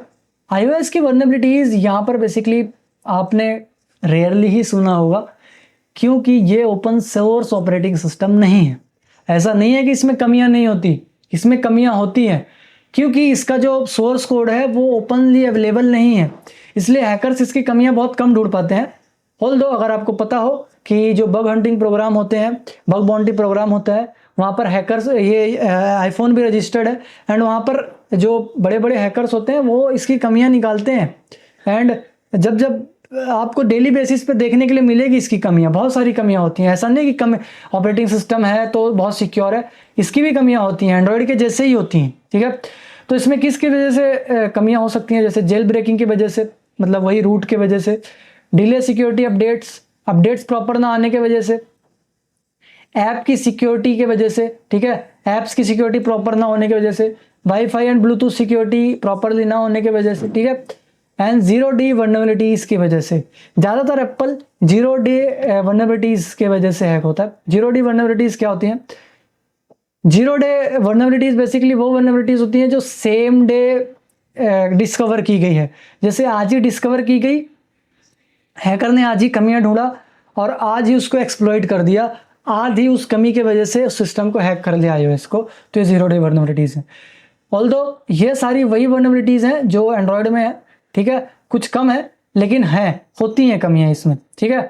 iOS की वल्नरेबिलिटीज़ यहाँ पर बेसिकली आपने रेयरली ही सुना होगा, क्योंकि ये ओपन सोर्स ऑपरेटिंग सिस्टम नहीं है। ऐसा नहीं है कि इसमें कमियां नहीं होती, इसमें कमियां होती हैं, क्योंकि इसका जो सोर्स कोड है वो ओपनली अवेलेबल नहीं है, इसलिए हैकर्स इसकी कमियां बहुत कम ढूंढ पाते हैं। ऑल्दो अगर आपको पता हो कि जो बग हंटिंग प्रोग्राम होते हैं, बग बाउंटी प्रोग्राम होता है, वहाँ पर हैकर्स, ये आईफोन भी रजिस्टर्ड है, एंड वहाँ पर जो बड़े बड़े हैकर्स होते हैं वो इसकी कमियां निकालते हैं, एंड जब जब आपको डेली बेसिस पे देखने के लिए मिलेगी इसकी कमियां, बहुत सारी कमियां होती हैं। ऐसा नहीं कि कम ऑपरेटिंग सिस्टम है तो बहुत सिक्योर है, इसकी भी कमियां होती हैं, एंड्रॉयड के जैसे ही होती हैं, ठीक है। तो इसमें किसकी वजह से कमियां हो सकती हैं? जैसे जेल ब्रेकिंग की वजह से, मतलब वही रूट की वजह से, डिले सिक्योरिटी अपडेट्स प्रॉपर ना आने की वजह से, ऐप की सिक्योरिटी की वजह से, ठीक है, ऐप्स की सिक्योरिटी प्रॉपर ना होने की वजह से, wifi and Bluetooth security properly ना होने की वजह से, ठीक है, एंड जीरो डे वल्नरेबिलिटीज़ की वजह से। ज़्यादातर एप्पल जीरो डे वल्नरेबिलिटीज़ की वजह से हैक होता है। जीरो डे वल्नरेबिलिटीज़ क्या होती हैं? जीरो डे वल्नरेबिलिटीज़ बेसिकली वो वल्नरेबिलिटीज़ होती हैं जो सेम डे डिस्कवर की गई है। जैसे आज ही डिस्कवर की गई, हैकर ने आज ही कमियां ढूंढा और आज ही उसको एक्सप्लॉइट कर दिया, आज ही उस कमी के वजह से उस सिस्टम को हैक कर लिया iOS को, तो ये जीरो डे वल्नरेबिलिटीज़ हैं। ऑल्दो ये सारी वही वल्नरेबिलिटीज़ हैं जो एंड्रॉयड में है, ठीक है, कुछ कम है लेकिन है, होती हैं कमियां इसमें, ठीक है।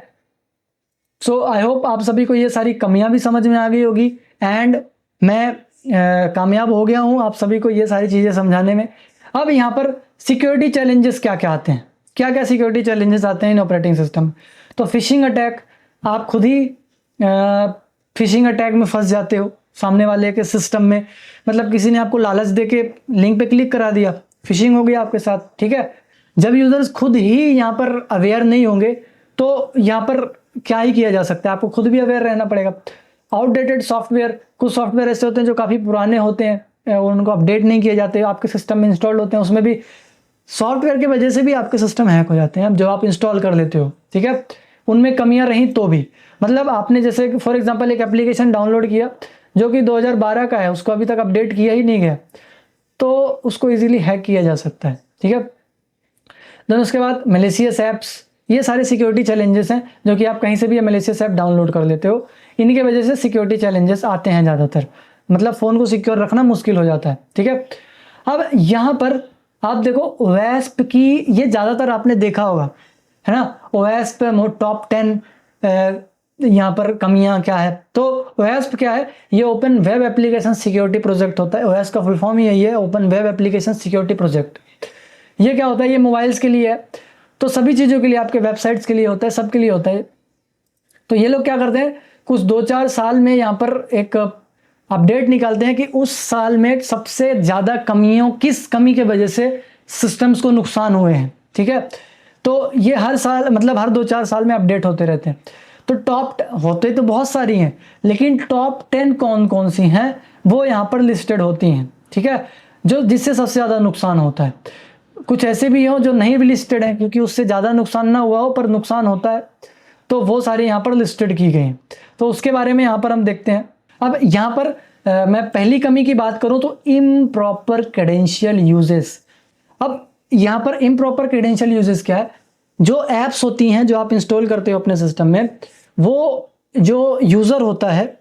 सो आई होप आप सभी को ये सारी कमियां भी समझ में आ गई होगी, एंड मैं कामयाब हो गया हूं आप सभी को ये सारी चीज़ें समझाने में। अब यहाँ पर सिक्योरिटी चैलेंजेस क्या क्या आते हैं, क्या क्या सिक्योरिटी चैलेंजेस आते हैं इन ऑपरेटिंग सिस्टम? तो फिशिंग अटैक, आप खुद ही फिशिंग अटैक में फंस जाते हो सामने वाले के सिस्टम में, मतलब किसी ने आपको लालच दे के लिंक पे क्लिक करा दिया, फिशिंग हो गई आपके साथ, ठीक है। जब यूजर्स खुद ही यहाँ पर अवेयर नहीं होंगे तो यहाँ पर क्या ही किया जा सकता है, आपको खुद भी अवेयर रहना पड़ेगा। आउटडेटेड सॉफ्टवेयर, कुछ सॉफ्टवेयर ऐसे होते हैं जो काफ़ी पुराने होते हैं, उनको अपडेट नहीं किए जाते, आपके सिस्टम में इंस्टॉल्ड होते हैं, उसमें भी सॉफ्टवेयर की वजह से भी आपके सिस्टम हैक हो जाते हैं जो आप इंस्टॉल कर लेते हो, ठीक है। उनमें कमियां रहीं तो भी, मतलब आपने जैसे फॉर एग्जांपल एक एप्लीकेशन डाउनलोड किया जो कि 2012 का है, उसको अभी तक अपडेट किया ही नहीं गया, तो उसको इजीली हैक किया जा सकता है, ठीक है। देन उसके बाद मैलिशियस ऐप्स, ये सारे सिक्योरिटी चैलेंजेस हैं जो कि आप कहीं से भी मैलिशियस ऐप डाउनलोड कर लेते हो। इनकी वजह से सिक्योरिटी चैलेंजेस आते हैं ज़्यादातर, मतलब फ़ोन को सिक्योर रखना मुश्किल हो जाता है, ठीक है। अब यहाँ पर आप देखो OWASP की ये ज़्यादातर आपने देखा होगा, है ना। OWASP टॉप 10 यहाँ पर कमियाँ क्या है, तो OWASP क्या है, ये open web application security project होता है। OWASP का फुल फॉर्म ही यही है, open web application security project. ये क्या होता है, ये मोबाइल्स के लिए है, तो सभी चीज़ों के लिए, आपके वेबसाइट्स के लिए होता है, सबके लिए होता है। तो ये लोग क्या करते हैं, कुछ 2-4 साल में यहाँ पर एक अपडेट निकालते हैं कि उस साल में सबसे ज़्यादा कमियों, किस कमी के वजह से सिस्टम्स को नुकसान हुए हैं, ठीक है। तो ये हर साल, मतलब हर 2-4 साल में अपडेट होते रहते हैं। तो टॉप होते तो बहुत सारी हैं, लेकिन टॉप 10 कौन कौन सी हैं वो यहाँ पर लिस्टेड होती हैं, ठीक है, जो जिससे सबसे ज़्यादा नुकसान होता है। कुछ ऐसे भी हो जो नहीं भी लिस्टेड हैं, क्योंकि उससे ज़्यादा नुकसान ना हुआ हो पर नुकसान होता है, तो वो सारे यहाँ पर लिस्टेड की गई हैं। तो उसके बारे में यहाँ पर हम देखते हैं। अब यहाँ पर मैं पहली कमी की बात करूँ तो इम्प्रॉपर क्रेडेंशियल यूजेस। अब यहाँ पर इम्प्रॉपर क्रेडेंशियल यूजेस क्या है, जो ऐप्स होती हैं जो आप इंस्टॉल करते हो अपने सिस्टम में, वो जो यूज़र होता है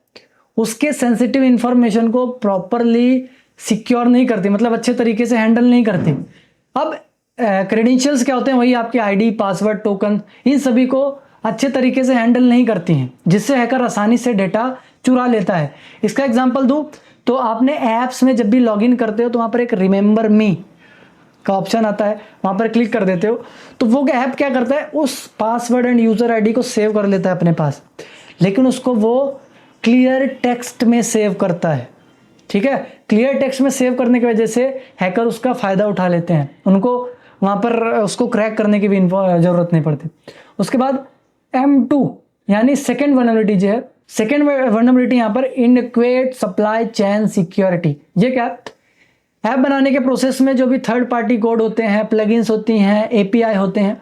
उसके सेंसिटिव इंफॉर्मेशन को प्रॉपरली सिक्योर नहीं करती, मतलब अच्छे तरीके से हैंडल नहीं करती। अब क्रेडेंशियल्स क्या होते हैं, वही आपके आईडी, पासवर्ड, टोकन, इन सभी को अच्छे तरीके से हैंडल नहीं करती हैं, जिससे हैकर आसानी से डेटा चुरा लेता है। इसका एग्जांपल दूं तो आपने ऐप्स में जब भी लॉगिन करते हो तो वहाँ पर एक रिमेंबर मी का ऑप्शन आता है, वहाँ पर क्लिक कर देते हो तो वो ऐप क्या करता है, उस पासवर्ड एंड यूज़र आईडी को सेव कर लेता है अपने पास, लेकिन उसको वो क्लियर टेक्स्ट में सेव करता है, ठीक है। क्लियर टेक्स्ट में सेव करने की वजह से हैकर उसका फ़ायदा उठा लेते हैं, उनको वहाँ पर उसको क्रैक करने की भी ज़रूरत नहीं पड़ती। उसके बाद M2 यानी सेकेंड वल्नरेबिलिटी जो है, सेकेंड वल्नरेबिलिटी यहाँ पर इनएडिक्वेट सप्लाई चेन सिक्योरिटी। ये क्या, ऐप बनाने के प्रोसेस में जो भी थर्ड पार्टी कोड होते हैं, प्लगइन्स होती हैं, API होते हैं,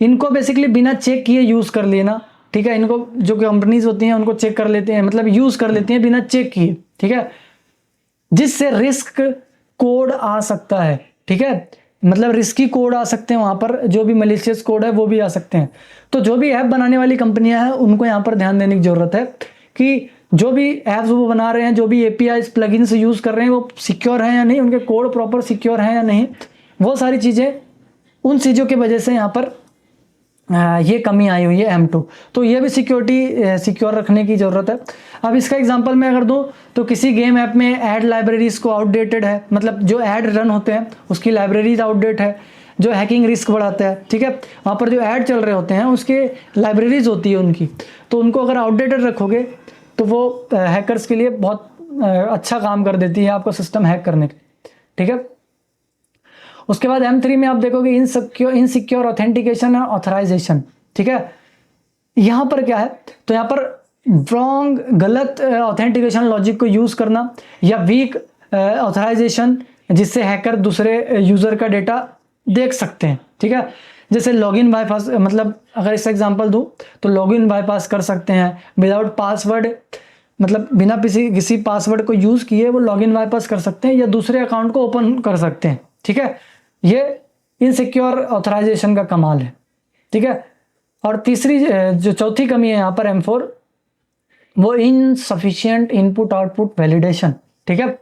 इनको बेसिकली बिना चेक किए यूज़ कर लेना, ठीक है। इनको जो कंपनीज होती हैं उनको चेक कर लेते हैं, मतलब यूज़ कर लेती हैं बिना चेक किए, ठीक है, जिससे रिस्क कोड आ सकता है, ठीक है, मतलब रिस्की कोड आ सकते हैं वहाँ पर, जो भी मैलिशियस कोड है वो भी आ सकते हैं। तो जो भी ऐप बनाने वाली कंपनियां हैं उनको यहाँ पर ध्यान देने की ज़रूरत है कि जो भी ऐप्स वो बना रहे हैं, जो भी APIs प्लगइन्स यूज़ कर रहे हैं, वो सिक्योर हैं या नहीं, उनके कोड प्रॉपर सिक्योर हैं या नहीं, वो सारी चीज़ें, उन चीज़ों की वजह से यहाँ पर ये कमी आई हुई है M2। तो ये भी सिक्योरिटी सिक्योर रखने की ज़रूरत है। अब इसका एग्जांपल मैं अगर दूं तो किसी गेम ऐप में ऐड लाइब्रेरीज को आउटडेटेड है, मतलब जो ऐड रन होते हैं उसकी लाइब्रेरीज आउटडेट है, जो हैकिंग रिस्क बढ़ाता है, ठीक है। वहाँ पर जो ऐड चल रहे होते हैं उसके लाइब्रेरीज होती है उनकी, तो उनको अगर आउटडेटेड रखोगे तो वो हैकर्स के लिए बहुत अच्छा काम कर देती है, आपका सिस्टम हैक करने के, ठीक है। उसके बाद M3 में आप देखोगे इनसिक्योर ऑथेंटिकेशन और ऑथराइजेशन, ठीक है। यहाँ पर क्या है, तो यहाँ पर रॉन्ग, गलत ऑथेंटिकेशन लॉजिक को यूज़ करना या वीक ऑथराइजेशन, जिससे हैकर दूसरे यूज़र का डेटा देख सकते हैं, ठीक है। जैसे लॉगिन बाईपास, मतलब अगर इसका एग्जांपल दूँ तो लॉगिन बाईपास कर सकते हैं विदाउट पासवर्ड, मतलब बिना किसी पासवर्ड को यूज़ किए वो लॉगिन बाईपास कर सकते हैं या दूसरे अकाउंट को ओपन कर सकते हैं, ठीक है। ये इनसिक्योर ऑथराइजेशन का कमाल है, ठीक है। और तीसरी जो चौथी कमी है यहाँ पर M4, वो इनसफिशिएंट इनपुट आउटपुट वैलिडेशन, ठीक है।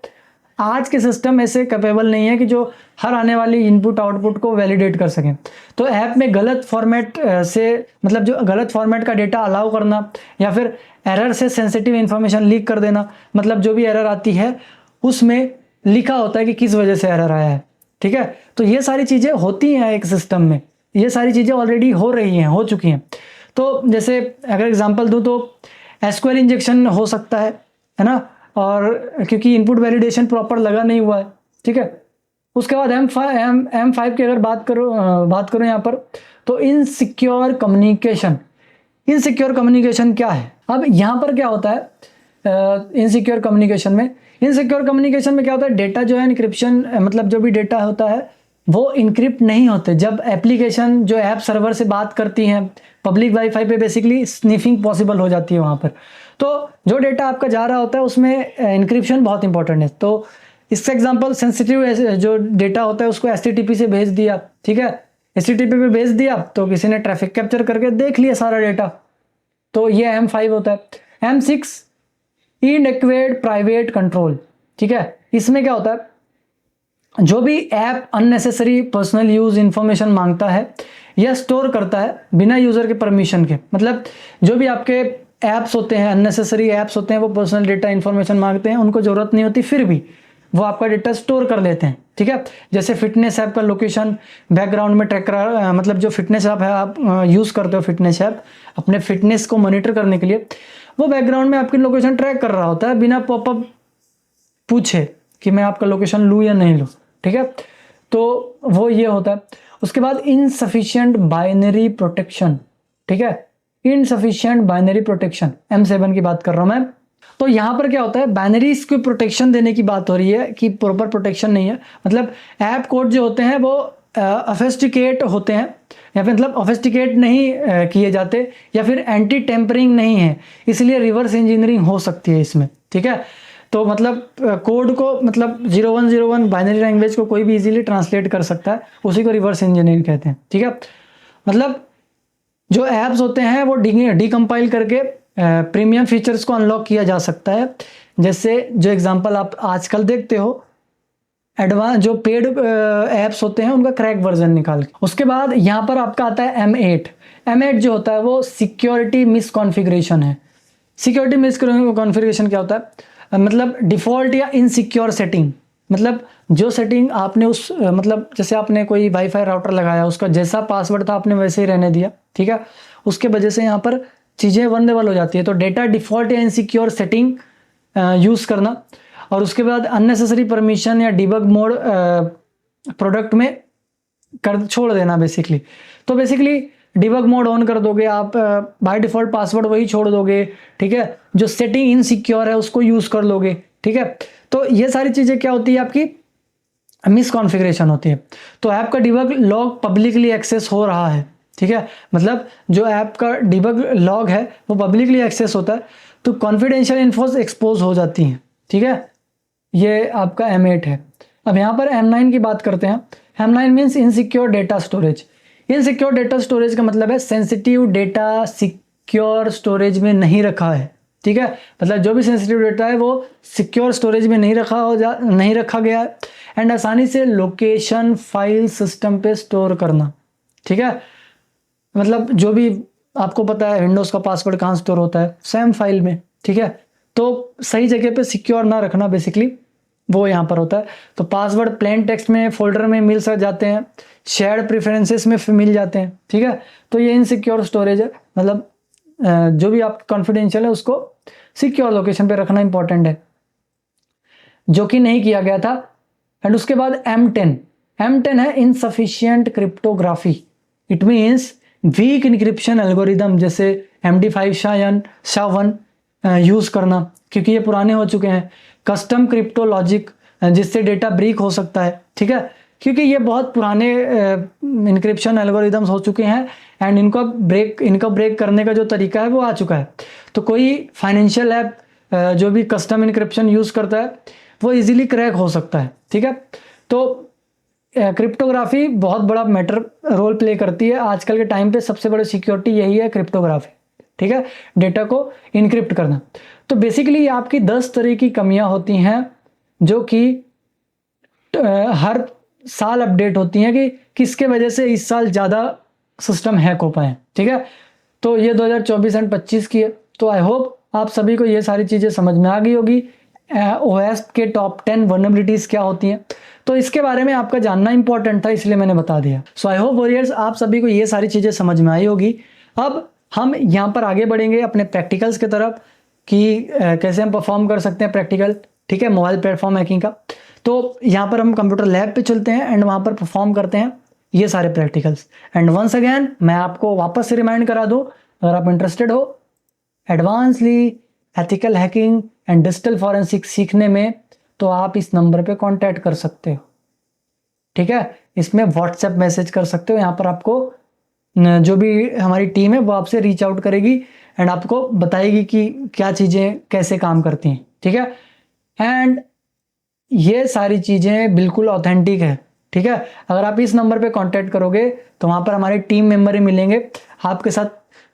आज के सिस्टम ऐसे कैपेबल नहीं है कि जो हर आने वाली इनपुट आउटपुट को वैलिडेट कर सकें। तो ऐप में गलत फॉर्मेट से, मतलब जो गलत फॉर्मेट का डेटा अलाउ करना या फिर एरर से सेंसिटिव इन्फॉर्मेशन लीक कर देना, मतलब जो भी एरर आती है उसमें लिखा होता है कि किस वजह से एरर आया है, ठीक है। तो ये सारी चीज़ें होती हैं एक सिस्टम में, ये सारी चीज़ें ऑलरेडी हो रही हैं, हो चुकी हैं। तो जैसे अगर एग्जांपल दूँ तो SQL इंजेक्शन हो सकता है ना, और क्योंकि इनपुट वैलिडेशन प्रॉपर लगा नहीं हुआ है, ठीक है। उसके बाद M5 की अगर बात करो यहाँ पर, तो इनसिक्योर कम्युनिकेशन। इनसिक्योर कम्युनिकेशन क्या है, अब यहाँ पर क्या होता है इनसिक्योर कम्युनिकेशन में क्या होता है, डेटा जो है इनक्रिप्शन, मतलब जो भी डेटा होता है वो इनक्रिप्ट नहीं होते। जब एप्लीकेशन जो ऐप सर्वर से बात करती हैं पब्लिक वाईफाई पे, बेसिकली स्निफिंग पॉसिबल हो जाती है वहाँ पर। तो जो डेटा आपका जा रहा होता है उसमें इनक्रिप्शन बहुत इंपॉर्टेंट है। तो इसका एग्जांपल सेंसिटिव जो डेटा होता है उसको HTTP से भेज दिया, ठीक है, HTTP पे भेज दिया तो किसी ने ट्रैफिक कैप्चर करके देख लिया सारा डेटा, तो ये M5 होता है। M6 इनएक्वेड प्राइवेट कंट्रोल, ठीक है। इसमें क्या होता है, जो भी app unnecessary personal use information मांगता है या स्टोर करता है बिना यूजर के परमिशन के, मतलब जो भी आपके ऐप्स होते हैं, अननेसेसरी ऐप्स होते हैं, वो पर्सनल डेटा इंफॉर्मेशन मांगते हैं, उनको जरूरत नहीं होती, फिर भी वो आपका डेटा स्टोर कर लेते हैं, ठीक है। जैसे फिटनेस ऐप का लोकेशन बैकग्राउंड में ट्रैक करा, मतलब जो फिटनेस ऐप है आप यूज़ करते हो, फिटनेस ऐप अपने फिटनेस को मॉनिटर करने के लिए, वो बैकग्राउंड में आपकी लोकेशन ट्रैक कर रहा होता है बिना पॉपअप पूछे कि मैं आपका लोकेशन लूँ या नहीं लूँ, ठीक है। तो वो ये होता है। उसके बाद इनसफिशिएंट बाइनरी प्रोटेक्शन, ठीक है, इनसफिशिएंट बाइनरी प्रोटेक्शन, M7 की बात कर रहा हूं मैं। तो यहां पर क्या होता है, बाइनरीज को प्रोटेक्शन देने की बात हो रही है कि प्रॉपर प्रोटेक्शन नहीं है, मतलब ऐप कोड जो होते हैं वो ऑफेस्टिकेट होते हैं, या फिर मतलब ऑफेस्टिकेट नहीं किए जाते, या फिर एंटी टेम्परिंग नहीं है, इसलिए रिवर्स इंजीनियरिंग हो सकती है इसमें, ठीक है। तो मतलब कोड को, मतलब 0101 बाइनरी लैंग्वेज को कोई भी इजीली ट्रांसलेट कर सकता है, उसी को रिवर्स इंजीनियरिंग कहते हैं, ठीक है। मतलब जो ऐप्स होते हैं वो डीकम्पाइल करके प्रीमियम फीचर्स को अनलॉक किया जा सकता है। जैसे जो एग्जांपल आप आजकल देखते हो, एडवांस जो पेड ऐप्स होते हैं उनका क्रैक वर्जन निकाल के। उसके बाद यहाँ पर आपका आता है M8 जो होता है वो सिक्योरिटी मिसकॉन्फ़िगरेशन है। सिक्योरिटी मिसकॉन्फ़िगरेशन क्या होता है, मतलब डिफ़ॉल्ट या इनसिक्योर सेटिंग, मतलब जो सेटिंग आपने उस मतलब जैसे आपने कोई वाईफाई राउटर लगाया, उसका जैसा पासवर्ड था आपने वैसे ही रहने दिया, ठीक है, उसके वजह से यहाँ पर चीज़ें वल्नरेबल हो जाती है। तो डेटा डिफ़ॉल्ट या इनसिक्योर सेटिंग यूज़ करना, और उसके बाद अननेसेसरी परमिशन या डिबग मोड प्रोडक्ट में कर छोड़ देना बेसिकली। तो बेसिकली डिबग मोड ऑन कर दोगे आप, बाय डिफ़ॉल्ट पासवर्ड वही छोड़ दोगे, ठीक है, जो सेटिंग इनसिक्योर है उसको यूज़ कर लोगे, ठीक है। तो ये सारी चीज़ें क्या होती है, आपकी मिसकॉन्फ़िगरेशन होती है। तो ऐप का डिबग लॉग पब्लिकली एक्सेस हो रहा है, ठीक है, मतलब जो ऐप का डिबग लॉग है वो पब्लिकली एक्सेस होता है, तो कॉन्फिडेंशियल इन्फोस एक्सपोज हो जाती हैं, ठीक है। ये आपका M8 है। अब यहाँ पर M9 की बात करते हैं। M9 means insecure data storage. Insecure data storage का मतलब है सेंसिटिव डेटा सिक्योर स्टोरेज में नहीं रखा है, ठीक है, मतलब जो भी सेंसिटिव डेटा है वो सिक्योर स्टोरेज में नहीं रखा गया है, एंड आसानी से लोकेशन फाइल सिस्टम पे स्टोर करना, ठीक है, मतलब जो भी आपको पता है विंडोज़ का पासवर्ड कहाँ स्टोर होता है, सेम फाइल में, ठीक है। तो सही जगह पे सिक्योर ना रखना बेसिकली वो यहाँ पर होता है। तो पासवर्ड प्लेन टेक्स्ट में फोल्डर में मिल जाते हैं, शेयर्ड प्रेफरेंसेस में मिल जाते हैं, ठीक है। तो ये इनसिक्योर स्टोरेज है, मतलब जो भी आप कॉन्फिडेंशियल है उसको सिक्योर लोकेशन पे रखना इंपॉर्टेंट है, जो कि नहीं किया गया था। एंड उसके बाद M10 है insufficient cryptography. It means weak encryption algorithm, जैसे MD5 SHA-1 यूज़ करना, क्योंकि ये पुराने हो चुके हैं। कस्टम क्रिप्टो लॉजिक, जिससे डेटा ब्रेक हो सकता है, ठीक है, क्योंकि ये बहुत पुराने इनक्रिप्शन एल्गोरिदम्स हो चुके हैं, एंड इनका ब्रेक करने का जो तरीका है वो आ चुका है। तो कोई फाइनेंशियल ऐप जो भी कस्टम इनक्रिप्शन यूज़ करता है वो इजीली क्रैक हो सकता है, ठीक है। तो क्रिप्टोग्राफी बहुत बड़ा रोल प्ले करती है आजकल के टाइम पे। सबसे बड़ी सिक्योरिटी यही है, क्रिप्टोग्राफी, ठीक है, डेटा को इनक्रिप्ट करना। तो बेसिकली ये आपकी 10 तरह की कमियां होती हैं जो कि हर साल अपडेट होती हैं कि किसके वजह से इस साल ज़्यादा सिस्टम हैक हो पाए, ठीक है। तो ये 2024 एंड 25 की है। तो आई होप आप सभी को ये सारी चीज़ें समझ में आ गई होगी। OS के टॉप 10 वल्नरेबिलिटीज़ क्या होती हैं, तो इसके बारे में आपका जानना इंपॉर्टेंट था, इसलिए मैंने बता दिया। सो आई होप वॉरियर्स आप सभी को ये सारी चीज़ें समझ में आई होगी। अब हम यहाँ पर आगे बढ़ेंगे अपने प्रैक्टिकल्स की तरफ कि कैसे हम परफॉर्म कर सकते हैं प्रैक्टिकल, ठीक है, मोबाइल प्लेटफॉर्म हैकिंग का। तो यहाँ पर हम कंप्यूटर लैब पे चलते हैं एंड वहाँ पर परफॉर्म करते हैं ये सारे प्रैक्टिकल्स। एंड वंस अगेन मैं आपको वापस से रिमाइंड करा दूँ, अगर आप इंटरेस्टेड हो advancedly ethical hacking and digital forensic सीखने में, तो आप इस नंबर पे कांटेक्ट कर सकते हो, ठीक है। इसमें व्हाट्सएप मैसेज कर सकते हो। यहाँ पर आपको जो भी हमारी टीम है वो आपसे रीच आउट करेगी एंड आपको बताएगी कि क्या चीज़ें कैसे काम करती हैं, ठीक है। एंड ये सारी चीज़ें बिल्कुल ऑथेंटिक है, ठीक है। अगर आप इस नंबर पे कांटेक्ट करोगे तो वहाँ पर हमारे टीम मेंबर ही मिलेंगे, आपके साथ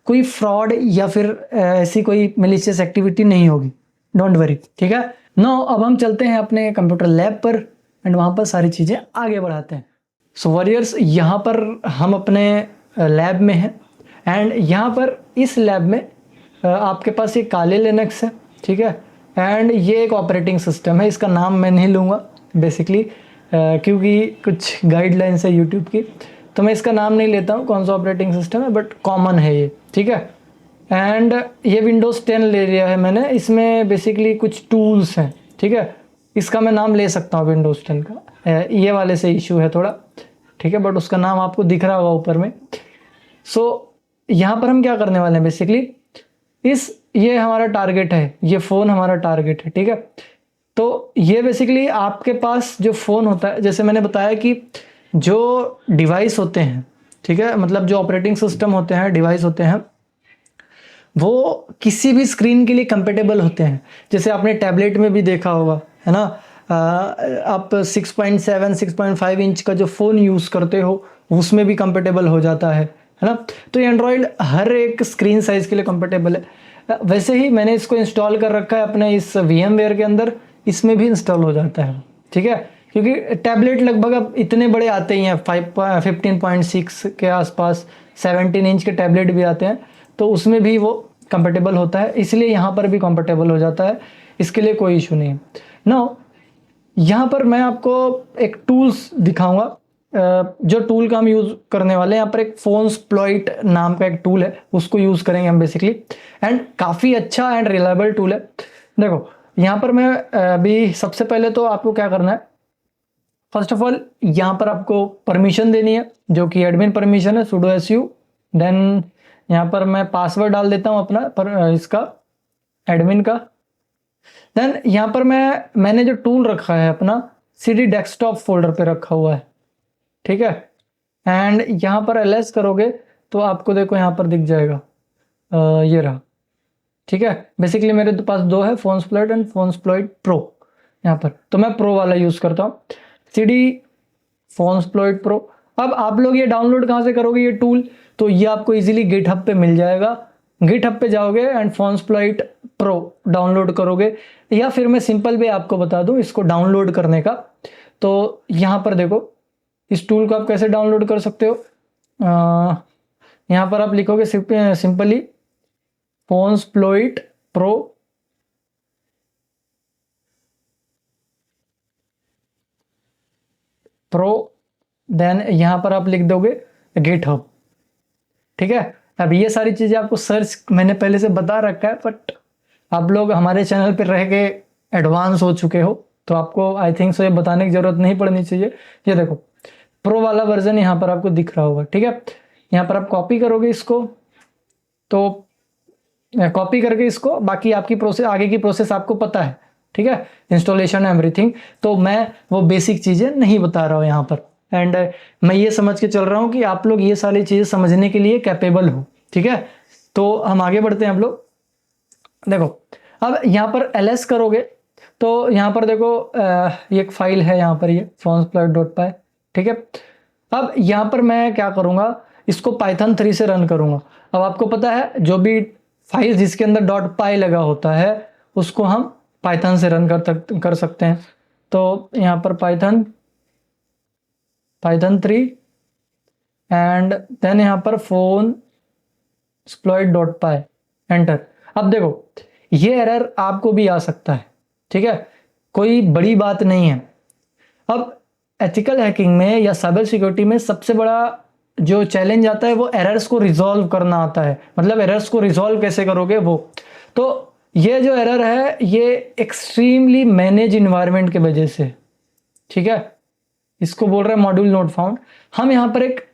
कोई फ्रॉड या फिर ऐसी कोई मैलिशियस एक्टिविटी नहीं होगी, डोंट वरी, ठीक है। नो अब हम चलते हैं अपने कंप्यूटर लैब पर एंड वहाँ पर सारी चीज़ें आगे बढ़ाते हैं। सो वॉरियर्स, यहाँ पर हम अपने लैब में हैं एंड यहाँ पर इस लैब में आपके पास ये काले लिनक्स है, ठीक है, एंड ये एक ऑपरेटिंग सिस्टम है, इसका नाम मैं नहीं लूँगा बेसिकली क्योंकि कुछ गाइडलाइंस है यूट्यूब की, तो मैं इसका नाम नहीं लेता हूँ कौन सा ऑपरेटिंग सिस्टम है, बट कॉमन है ये, ठीक है। एंड ये विंडोज़ 10 ले लिया है मैंने, इसमें बेसिकली कुछ टूल्स हैं, ठीक है, इसका मैं नाम ले सकता हूँ विंडोज़ 10 का, ये वाले से इशू है थोड़ा, ठीक है, बट उसका नाम आपको दिख रहा होगा ऊपर में। सो यहाँ पर हम क्या करने वाले हैं बेसिकली, ये हमारा टारगेट है, ये फ़ोन हमारा टारगेट है, ठीक है। तो ये बेसिकली आपके पास जो फ़ोन होता है, जैसे मैंने बताया कि जो डिवाइस होते हैं, ठीक है, मतलब जो ऑपरेटिंग सिस्टम होते हैं, डिवाइस होते हैं, वो किसी भी स्क्रीन के लिए कंपेटेबल होते हैं। जैसे आपने टैबलेट में भी देखा होगा, है ना, आप 6.7 6.5 इंच का जो फ़ोन यूज़ करते हो उसमें भी कंपेटेबल हो जाता है ना। तो ये एंड्रॉयड हर एक स्क्रीन साइज़ के लिए कंपेटेबल है। वैसे ही मैंने इसको इंस्टॉल कर रखा है अपने इस VMware के अंदर, इसमें भी इंस्टॉल हो जाता है, ठीक है, क्योंकि टैबलेट लगभग अब इतने बड़े आते ही हैं, 15.6 के आसपास 17 इंच के टैबलेट भी आते हैं, तो उसमें भी वो कंपेटेबल होता है, इसलिए यहाँ पर भी कंपेटेबल हो जाता है, इसके लिए कोई इशू नहीं है। नाउ यहाँ पर मैं आपको एक टूल्स दिखाऊंगा, जो टूल का हम यूज़ करने वाले हैं, यहाँ पर एक फोनस्प्लॉइट नाम का एक टूल है, उसको यूज़ करेंगे हम बेसिकली, एंड काफ़ी अच्छा एंड रिलायबल टूल है। देखो यहाँ पर मैं अभी सबसे पहले तो आपको क्या करना है, फर्स्ट ऑफ ऑल यहाँ पर आपको परमिशन देनी है, जो कि एडमिन परमिशन है, sudo su, देन यहाँ पर मैं पासवर्ड डाल देता हूँ अपना इसका एडमिन का। देन यहाँ पर मैंने जो टूल रखा है अपना CD डेस्कटॉप फोल्डर पे रखा हुआ है, ठीक है, एंड यहाँ पर ls करोगे तो आपको देखो यहाँ पर दिख जाएगा, ये रहा, ठीक है। बेसिकली मेरे पास दो है, फोनस्प्लॉइट एंड फोनस्प्लॉइट प्रो, यहाँ पर तो मैं प्रो वाला यूज़ करता हूँ, CD फोनस्प्लॉइट प्रो। अब आप लोग ये डाउनलोड कहाँ से करोगे ये टूल, तो ये आपको इजीली गिटहब पे मिल जाएगा, गिटहब पे जाओगे एंड फोनस्प्लॉइट प्रो डाउनलोड करोगे, या फिर मैं सिंपल वे आपको बता दूं इसको डाउनलोड करने का। तो यहाँ पर देखो इस टूल को आप कैसे डाउनलोड कर सकते हो, यहाँ पर आप लिखोगे सिंपली फोनस्प्लॉइट प्रो, देन यहाँ पर आप लिख दोगे गिटहब, ठीक है। अब ये सारी चीज़ें आपको सर्च मैंने पहले से बता रखा है, बट आप लोग हमारे चैनल पर रह के एडवांस हो चुके हो, तो आपको आई थिंक सो ये बताने की ज़रूरत नहीं पड़नी चाहिए। ये देखो प्रो वाला वर्जन यहाँ पर आपको दिख रहा होगा, ठीक है। यहाँ पर आप कॉपी करोगे इसको, तो कॉपी करके इसको, बाकी आपकी प्रोसेस, आगे की प्रोसेस आपको पता है, ठीक है, इंस्टॉलेशन एवरीथिंग, तो मैं वो बेसिक चीज़ें नहीं बता रहा हूँ यहाँ पर, एंड मैं ये समझ के चल रहा हूँ कि आप लोग ये सारी चीज़ें समझने के लिए कैपेबल हो, ठीक है। तो हम आगे बढ़ते हैं हम लोग। देखो अब यहाँ पर ls करोगे तो यहाँ पर देखो ये एक फाइल है यहाँ पर, ये fonesplot.py, ठीक है। अब यहाँ पर मैं क्या करूँगा, इसको पाइथन 3 से रन करूँगा। अब आपको पता है जो भी फाइल जिसके अंदर .py लगा होता है उसको हम पाइथन से रन कर सकते हैं। तो यहाँ पर पाइथन 3 एंड देन यहाँ पर फोनस्प्लॉइट.py, एंटर। अब देखो ये एरर आपको भी आ सकता है, ठीक है, कोई बड़ी बात नहीं है। अब एथिकल हैकिंग में या साइबर सिक्योरिटी में सबसे बड़ा जो चैलेंज आता है वो एरर्स को रिजॉल्व करना आता है, मतलब एरर्स को रिजॉल्व कैसे करोगे वो। तो ये जो एरर है ये एक्सट्रीमली मैनेज इन्वायरमेंट के वजह से, ठीक है, इसको बोल रहे हैं मॉड्यूल नोट फाउंड। हम यहाँ पर एक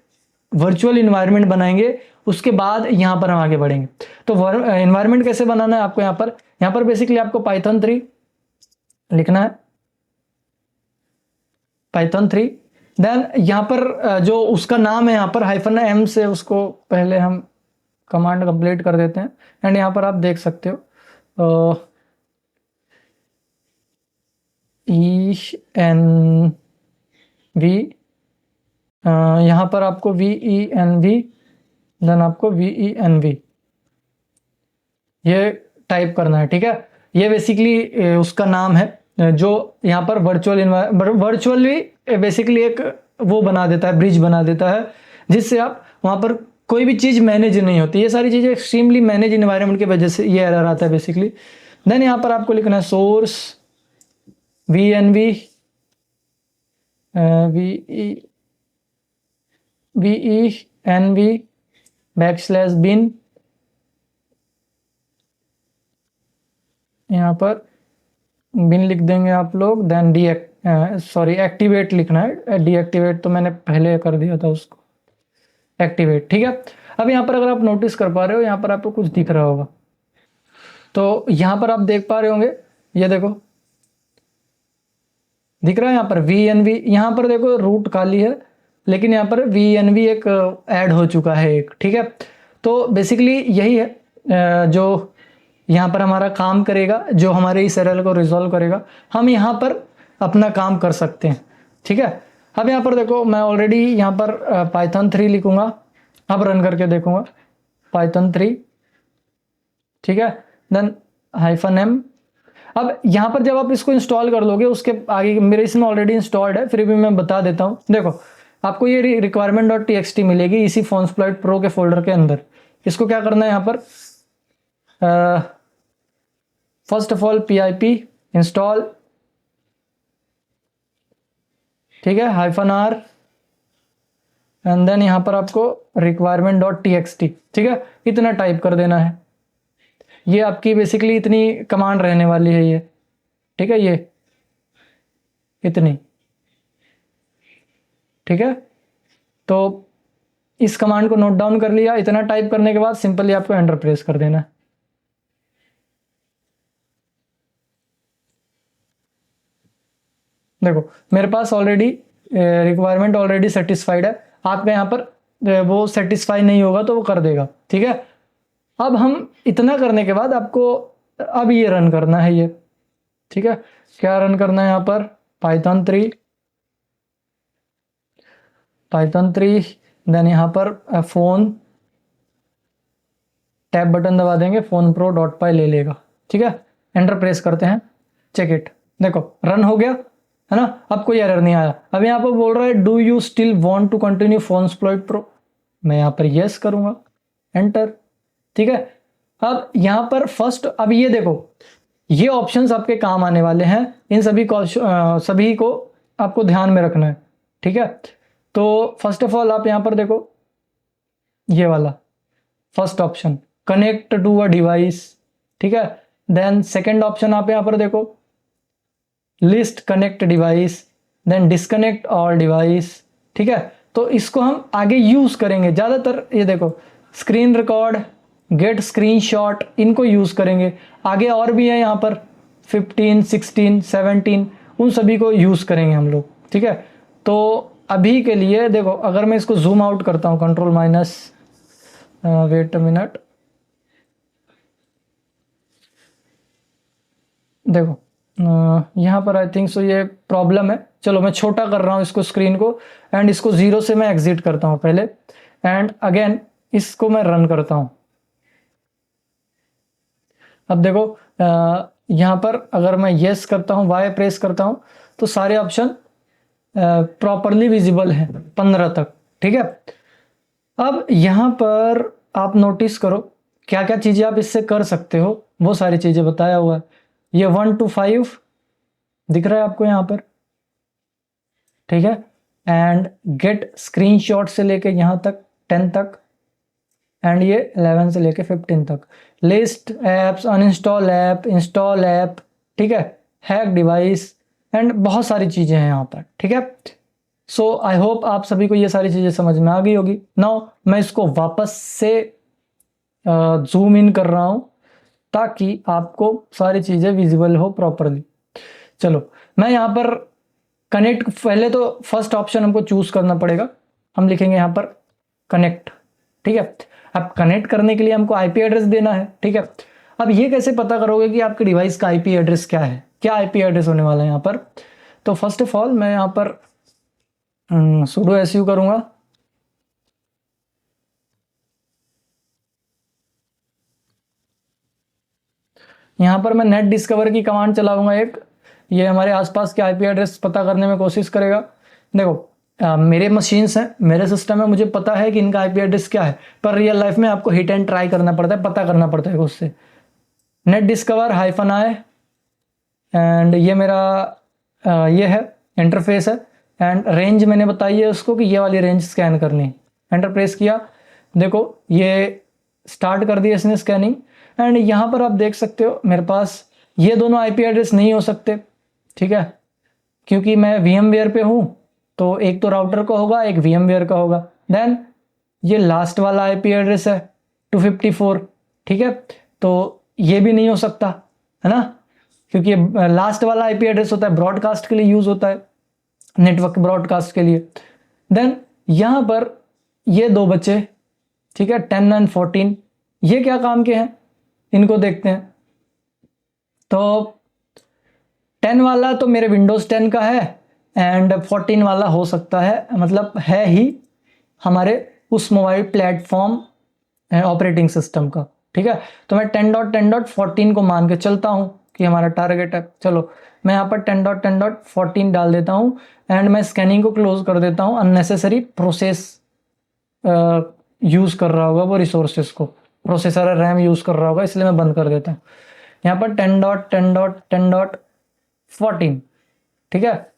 वर्चुअल इन्वायरमेंट बनाएंगे, उसके बाद यहाँ पर हम आगे बढ़ेंगे। तो इन्वायरमेंट कैसे बनाना है आपको, यहाँ पर बेसिकली आपको पाइथन 3 लिखना है, पाइथन 3, देन यहाँ पर जो उसका नाम है यहाँ पर -m से उसको पहले हम कमांड कंप्लीट कर देते हैं, एंड यहाँ पर आप देख सकते हो env यहाँ पर आपको VENV, देन आपको VENV ये टाइप करना है, ठीक है। ये बेसिकली उसका नाम है जो यहाँ पर वर्चुअली बेसिकली एक वो बना देता है, ब्रिज बना देता है, जिससे आप वहाँ पर कोई भी चीज़ मैनेज नहीं होती। ये सारी चीज़ें एक्सट्रीमली मैनेज इन्वायरमेंट की वजह से ये एरर आता है बेसिकली। देन यहाँ पर आपको लिखना है सोर्स VNV VENV \bin, यहाँ पर बिन लिख देंगे आप लोग। देन एक्टिवेट लिखना है, डीएक्टिवेट तो मैंने पहले कर दिया था उसको, एक्टिवेट, ठीक है। अब यहाँ पर अगर आप नोटिस कर पा रहे हो, यहाँ पर आपको कुछ दिख रहा होगा, तो यहाँ पर आप देख पा रहे होंगे, ये देखो दिख रहा है यहाँ पर VNV। यहाँ पर देखो रूट खाली है, लेकिन यहाँ पर VNV एक ऐड हो चुका है एक, ठीक है। तो बेसिकली यही है जो यहाँ पर हमारा काम करेगा, जो हमारे इस एरर को रिजॉल्व करेगा। हम यहाँ पर अपना काम कर सकते हैं, ठीक है। अब यहाँ पर देखो मैं ऑलरेडी यहाँ पर Python 3 लिखूंगा, अब रन करके देखूंगा Python 3, ठीक है। Then -m। अब यहाँ पर जब आप इसको इंस्टॉल कर लोगे, उसके आगे मेरे इसमें ऑलरेडी इंस्टॉल्ड है, फिर भी मैं बता देता हूँ। देखो आपको ये requirement.txt मिलेगी इसी FoneSploit Pro के फोल्डर के अंदर। इसको क्या करना है यहाँ पर, first of all pip install, ठीक है, -r, एंड देन यहाँ पर आपको requirement.txt, ठीक है, इतना टाइप कर देना है। ये आपकी बेसिकली इतनी कमांड रहने वाली है ये, ठीक है, ये इतनी, ठीक है। तो इस कमांड को नोट डाउन कर लिया। इतना टाइप करने के बाद सिंपली आपको एंटर प्रेस कर देना है। देखो मेरे पास ऑलरेडी रिक्वायरमेंट ऑलरेडी सेटिस्फाइड है। आपका यहाँ पर वो सेटिस्फाई नहीं होगा तो वो कर देगा, ठीक है। अब हम इतना करने के बाद आपको अब ये रन करना है ये, ठीक है। क्या रन करना है यहाँ पर, Python 3, देन यहाँ पर फोन टैब बटन दबा देंगे, FonePro.py ले लेगा, ठीक है। एंटर प्रेस करते हैं, चेक इट, देखो रन हो गया है ना। अब कोई एरर नहीं आया। अब यहाँ पर बोल रहा है do you still want to continue FoneSploit Pro, मैं यहाँ पर यस करूंगा, एंटर, ठीक है। अब यहाँ पर फर्स्ट, अब ये देखो ये ऑप्शंस आपके काम आने वाले हैं, इन सभी को आपको ध्यान में रखना है, ठीक है। तो फर्स्ट ऑफ ऑल आप यहाँ पर देखो ये वाला first option, connect to a device, ठीक है। देन सेकंड ऑप्शन आप यहाँ पर देखो, list connect device, then disconnect all device, ठीक है। तो इसको हम आगे यूज करेंगे ज़्यादातर। ये देखो स्क्रीन रिकॉर्ड, गेट स्क्रीनशॉट, इनको यूज करेंगे। आगे और भी है यहाँ पर 15, 16, 17, उन सभी को यूज करेंगे हम लोग, ठीक है। तो अभी के लिए देखो अगर मैं इसको जूम आउट करता हूँ, control minus, wait a minute, देखो यहाँ पर आई थिंक सो ये प्रॉब्लम है। चलो मैं छोटा कर रहा हूँ इसको, स्क्रीन को, एंड इसको 0 से मैं एग्जिट करता हूँ पहले, एंड अगेन इसको मैं रन करता हूँ। अब देखो यहाँ पर अगर मैं येस करता हूँ, वाई प्रेस करता हूँ, तो सारे ऑप्शन प्रॉपरली विजिबल हैं 15 तक, ठीक है। अब यहाँ पर आप नोटिस करो क्या क्या चीज़ें आप इससे कर सकते हो, वो सारी चीज़ें बताया हुआ है। ये 1 to 5 दिख रहा है आपको यहाँ पर, ठीक है। एंड गेट स्क्रीनशॉट से लेके यहाँ तक 10 तक, एंड ये 11 से लेके 15 तक। List apps, uninstall app, install app, ठीक है, हैक डिवाइस, एंड बहुत सारी चीज़ें हैं यहाँ पर, ठीक है। सो आई होप आप सभी को ये सारी चीज़ें समझ में आ गई होगी। नाउ मैं इसको वापस से जूम इन कर रहा हूँ ताकि आपको सारी चीज़ें विजिबल हो प्रॉपरली। चलो मैं यहाँ पर कनेक्ट, पहले तो फर्स्ट ऑप्शन हमको चूज करना पड़ेगा। हम लिखेंगे यहाँ पर कनेक्ट, ठीक है। अब कनेक्ट करने के लिए हमको आईपी एड्रेस देना है, ठीक है। अब ये कैसे पता करोगे कि आपके डिवाइस का आईपी एड्रेस क्या है, क्या आईपी एड्रेस होने वाला है यहाँ पर। तो फर्स्ट ऑफ ऑल मैं यहाँ पर sudo su करूँगा। यहाँ पर मैं नेट डिस्कवर की कमांड चलाऊंगा एक, ये हमारे आसपास के आईपी एड्रेस पता करने में कोशिश करेगा। देखो मेरे मशीन्स हैं, मेरे सिस्टम है, मुझे पता है कि इनका आईपी एड्रेस क्या है, पर रियल लाइफ में आपको हिट एंड ट्राई करना पड़ता है, पता करना पड़ता है उससे। नेट डिस्कवर -i एंड ये मेरा ये है इंटरफेस है, एंड रेंज मैंने बताई है उसको कि ये वाली रेंज स्कैन करनी है। एंटर प्रेस किया, देखो ये स्टार्ट कर दिया इसने स्कैनिंग। एंड यहाँ पर आप देख सकते हो मेरे पास ये दोनों आईपी एड्रेस नहीं हो सकते, ठीक है, क्योंकि मैं VMware पे हूँ, तो एक तो राउटर का होगा, एक VMware का होगा। देन ये लास्ट वाला आईपी एड्रेस है 254, ठीक है, तो ये भी नहीं हो सकता, है ना, क्योंकि लास्ट वाला आईपी एड्रेस होता है ब्रॉडकास्ट के लिए यूज होता है, नेटवर्क ब्रॉडकास्ट के लिए। देन यहाँ पर ये दो बच्चे, ठीक है, 10 और 14, ये क्या काम के हैं, इनको देखते हैं। तो 10 वाला तो मेरे विंडोज 10 का है, एंड 14 वाला हो सकता है, मतलब है ही हमारे उस मोबाइल प्लेटफॉर्म ऑपरेटिंग सिस्टम का, ठीक है। तो मैं 10.10.14 को मान के चलता हूँ कि हमारा टारगेट है। चलो मैं यहाँ पर 10.10.14 डाल देता हूँ, एंड मैं स्कैनिंग को क्लोज कर देता हूँ। अननेसेसरी प्रोसेस यूज़ कर रहा होगा वो रिसोर्सेज को, प्रोसेसर रैम यूज़ कर रहा होगा, इसलिए मैं बंद कर देता हूँ। यहाँ पर 10.10.10.14, ठीक है,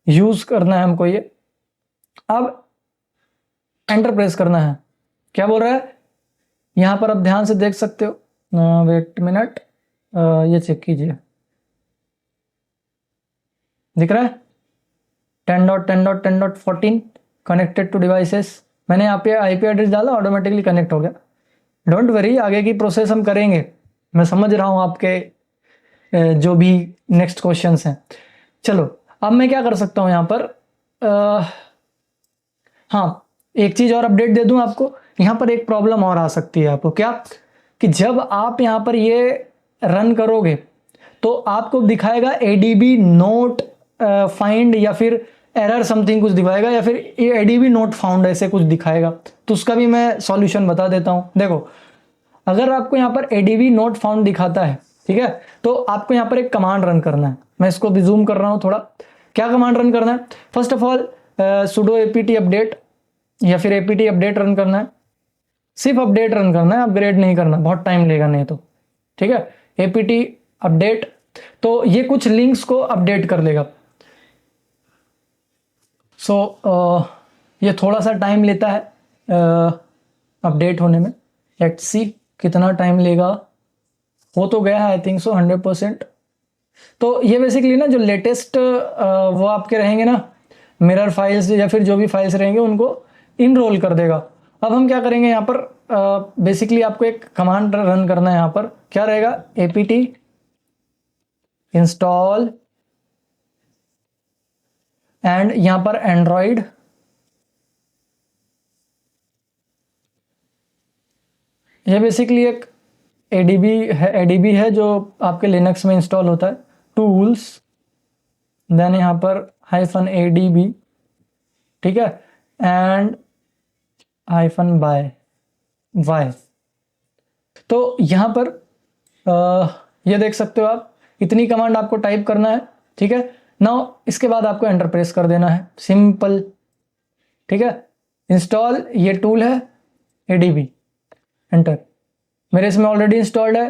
यूज़ करना है हमको ये। अब एंटर प्रेस करना है, क्या बोल रहा है यहाँ पर, आप ध्यान से देख सकते हो। वेट मिनट, ये चेक कीजिए, दिख रहा है 10.10.10.14 कनेक्टेड टू डिवाइसेस। मैंने यहाँ पे आईपी एड्रेस डाला, ऑटोमेटिकली कनेक्ट हो गया। डोंट वरी, आगे की प्रोसेस हम करेंगे, मैं समझ रहा हूँ आपके जो भी नेक्स्ट क्वेश्चंस हैं। चलो अब मैं क्या कर सकता हूँ यहाँ पर, हाँ एक चीज़ और अपडेट दे दूँ आपको। यहाँ पर एक प्रॉब्लम और आ सकती है आपको, क्या कि जब आप यहाँ पर ये रन करोगे तो आपको दिखाएगा ADB नोट फाइंड, या फिर एरर समथिंग कुछ दिखाएगा, या फिर ADB नोट फाउंड ऐसे कुछ दिखाएगा। तो उसका भी मैं सॉल्यूशन बता देता हूँ। देखो अगर आपको यहाँ पर ADB नोट फाउंड दिखाता है, ठीक है, तो आपको यहाँ पर एक कमांड रन करना है। मैं इसको भी जूम कर रहा हूँ थोड़ा। क्या कमांड रन करना है, first of all sudo apt update या फिर apt अपडेट रन करना है। सिर्फ अपडेट रन करना है, अपग्रेड नहीं करना, बहुत टाइम लेगा नहीं तो, ठीक है। apt अपडेट, तो ये कुछ लिंक्स को अपडेट कर लेगा। सो ये थोड़ा सा टाइम लेता है अपडेट होने में। लेट्स सी कितना टाइम लेगा। हो तो गया है आई थिंक सो 100%। तो ये बेसिकली ना जो लेटेस्ट वो आपके रहेंगे ना मिरर फाइल्स या फिर जो भी फाइल्स रहेंगे उनको इनरोल कर देगा। अब हम क्या करेंगे यहाँ पर, बेसिकली आपको एक कमांड रन करना है। यहाँ पर क्या रहेगा, apt इंस्टॉल, एंड यहाँ पर एंड्रॉइड, ये बेसिकली एक ADB है जो आपके लिनक्स में इंस्टॉल होता है। टूल्स, देन यहाँ पर -ADB, ठीक है, एंड -y। तो यहाँ पर ये देख सकते हो आप, इतनी कमांड आपको टाइप करना है, ठीक है। नाउ इसके बाद आपको एंटर प्रेस कर देना है, सिंपल, ठीक है। इंस्टॉल, ये टूल है ADB, एंटर। मेरे इसमें ऑलरेडी इंस्टॉल्ड है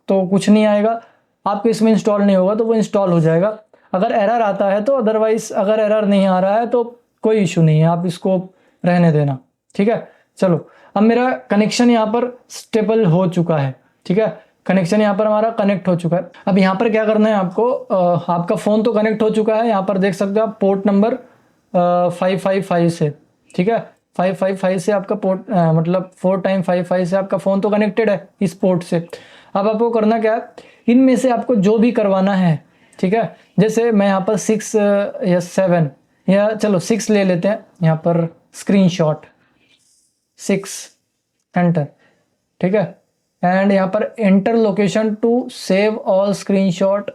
तो कुछ नहीं आएगा, आपके इसमें इंस्टॉल नहीं होगा तो वो इंस्टॉल हो जाएगा अगर एरर आता है तो। अदरवाइज अगर एरर नहीं आ रहा है तो कोई इशू नहीं है, आप इसको रहने देना, ठीक है। चलो अब मेरा कनेक्शन यहाँ पर स्टेबल हो चुका है, ठीक है, कनेक्शन यहाँ पर हमारा कनेक्ट हो चुका है। अब यहाँ पर क्या करना है आपको, आपका फ़ोन तो कनेक्ट हो चुका है, यहाँ पर देख सकते हो आप पोर्ट नंबर 555 से, ठीक है, 555 से आपका पोर्ट मतलब 4 टाइम 55 से आपका फ़ोन तो कनेक्टेड है इस पोर्ट से। अब आपको करना क्या है, इनमें से आपको जो भी करवाना है, ठीक है, जैसे मैं यहाँ पर 6 या 7 या चलो 6 ले लेते हैं, यहाँ पर स्क्रीनशॉट 6 एंटर, ठीक है, एंड यहाँ पर enter location to save all screenshot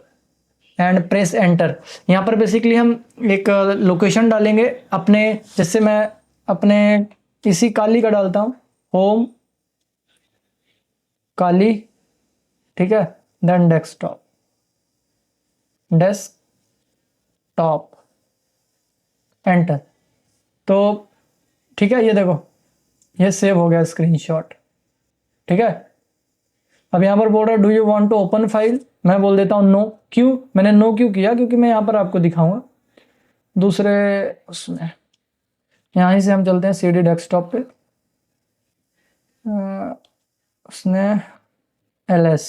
and press enter. यहाँ पर बेसिकली हम एक लोकेशन डालेंगे अपने, जैसे मैं अपने इसी काली का डालता हूँ, होम काली, ठीक है, देन डेस्कटॉप, एंटर। तो ठीक है, ये देखो ये सेव हो गया स्क्रीनशॉट, ठीक है। अब यहाँ पर बोल रहा है do you want to open file, मैं बोल देता हूँ नो। क्यों मैंने नो क्यों किया, क्योंकि मैं यहाँ पर आपको दिखाऊंगा दूसरे उसमें। यहाँ से हम चलते हैं CD डेस्कटॉप पे, उसने LS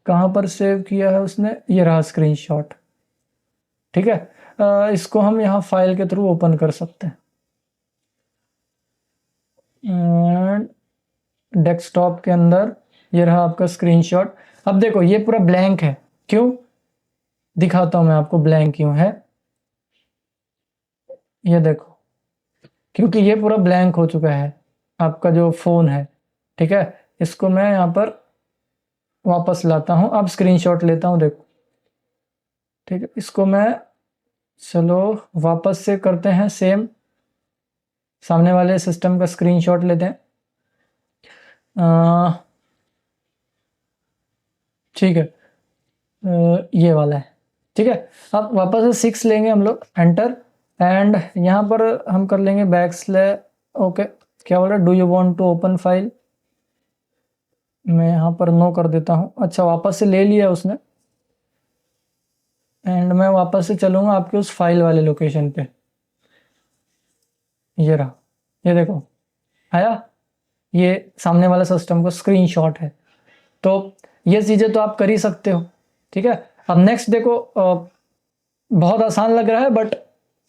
कहाँ पर सेव किया है उसने, ये रहा स्क्रीनशॉट, ठीक है। इसको हम यहाँ फाइल के थ्रू ओपन कर सकते हैं, डेस्कटॉप के अंदर ये रहा आपका स्क्रीनशॉट। अब देखो ये पूरा ब्लैंक है, क्यों दिखाता हूं मैं आपको ब्लैंक क्यों है। ये देखो, क्योंकि ये पूरा ब्लैंक हो चुका है आपका जो फोन है, ठीक है। इसको मैं यहाँ पर वापस लाता हूं, अब स्क्रीनशॉट लेता हूं, देखो ठीक है। इसको मैं चलो वापस से करते हैं, सेम सामने वाले सिस्टम का स्क्रीनशॉट लेते हैं, ठीक है। ये वाला है, ठीक है। अब वापस से 6 लेंगे हम लोग, एंटर, एंड यहाँ पर हम कर लेंगे ओके। क्या बोल रहा है, do you want to open file, मैं यहाँ पर नो कर देता हूँ। अच्छा वापस से ले लिया उसने, एंड मैं वापस से चलूँगा आपके उस फाइल वाले लोकेशन पे, ये रहा, ये देखो आया, ये सामने वाला सिस्टम का स्क्रीनशॉट है। तो ये चीज़ें तो आप कर ही सकते हो, ठीक है। अब नेक्स्ट देखो, बहुत आसान लग रहा है बट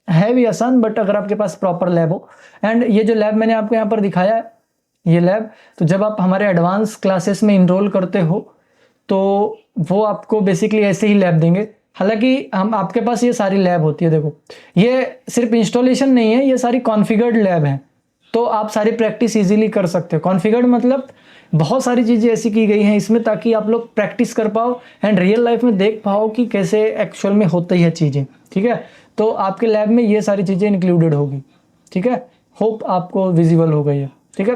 है भी आसान, बट अगर आपके पास प्रॉपर लैब हो, एंड ये जो लैब मैंने आपको यहाँ पर दिखाया है ये लैब, तो जब आप हमारे एडवांस क्लासेस में इनरोल करते हो तो वो आपको बेसिकली ऐसे ही लैब देंगे। हालांकि हम आपके पास ये सारी लैब होती है, देखो ये सिर्फ इंस्टॉलेशन नहीं है, ये सारी कॉन्फ़िगर्ड लैब हैं, तो आप सारी प्रैक्टिस इजीली कर सकते हो। कॉन्फ़िगर्ड मतलब बहुत सारी चीज़ें ऐसी की गई हैं इसमें ताकि आप लोग प्रैक्टिस कर पाओ एंड रियल लाइफ में देख पाओ कि कैसे एक्चुअल में होती है चीज़ें, ठीक है। तो आपके लैब में ये सारी चीज़ें इंक्लूडेड होगी, ठीक है। होप आपको विजिबल हो गई है, ठीक है।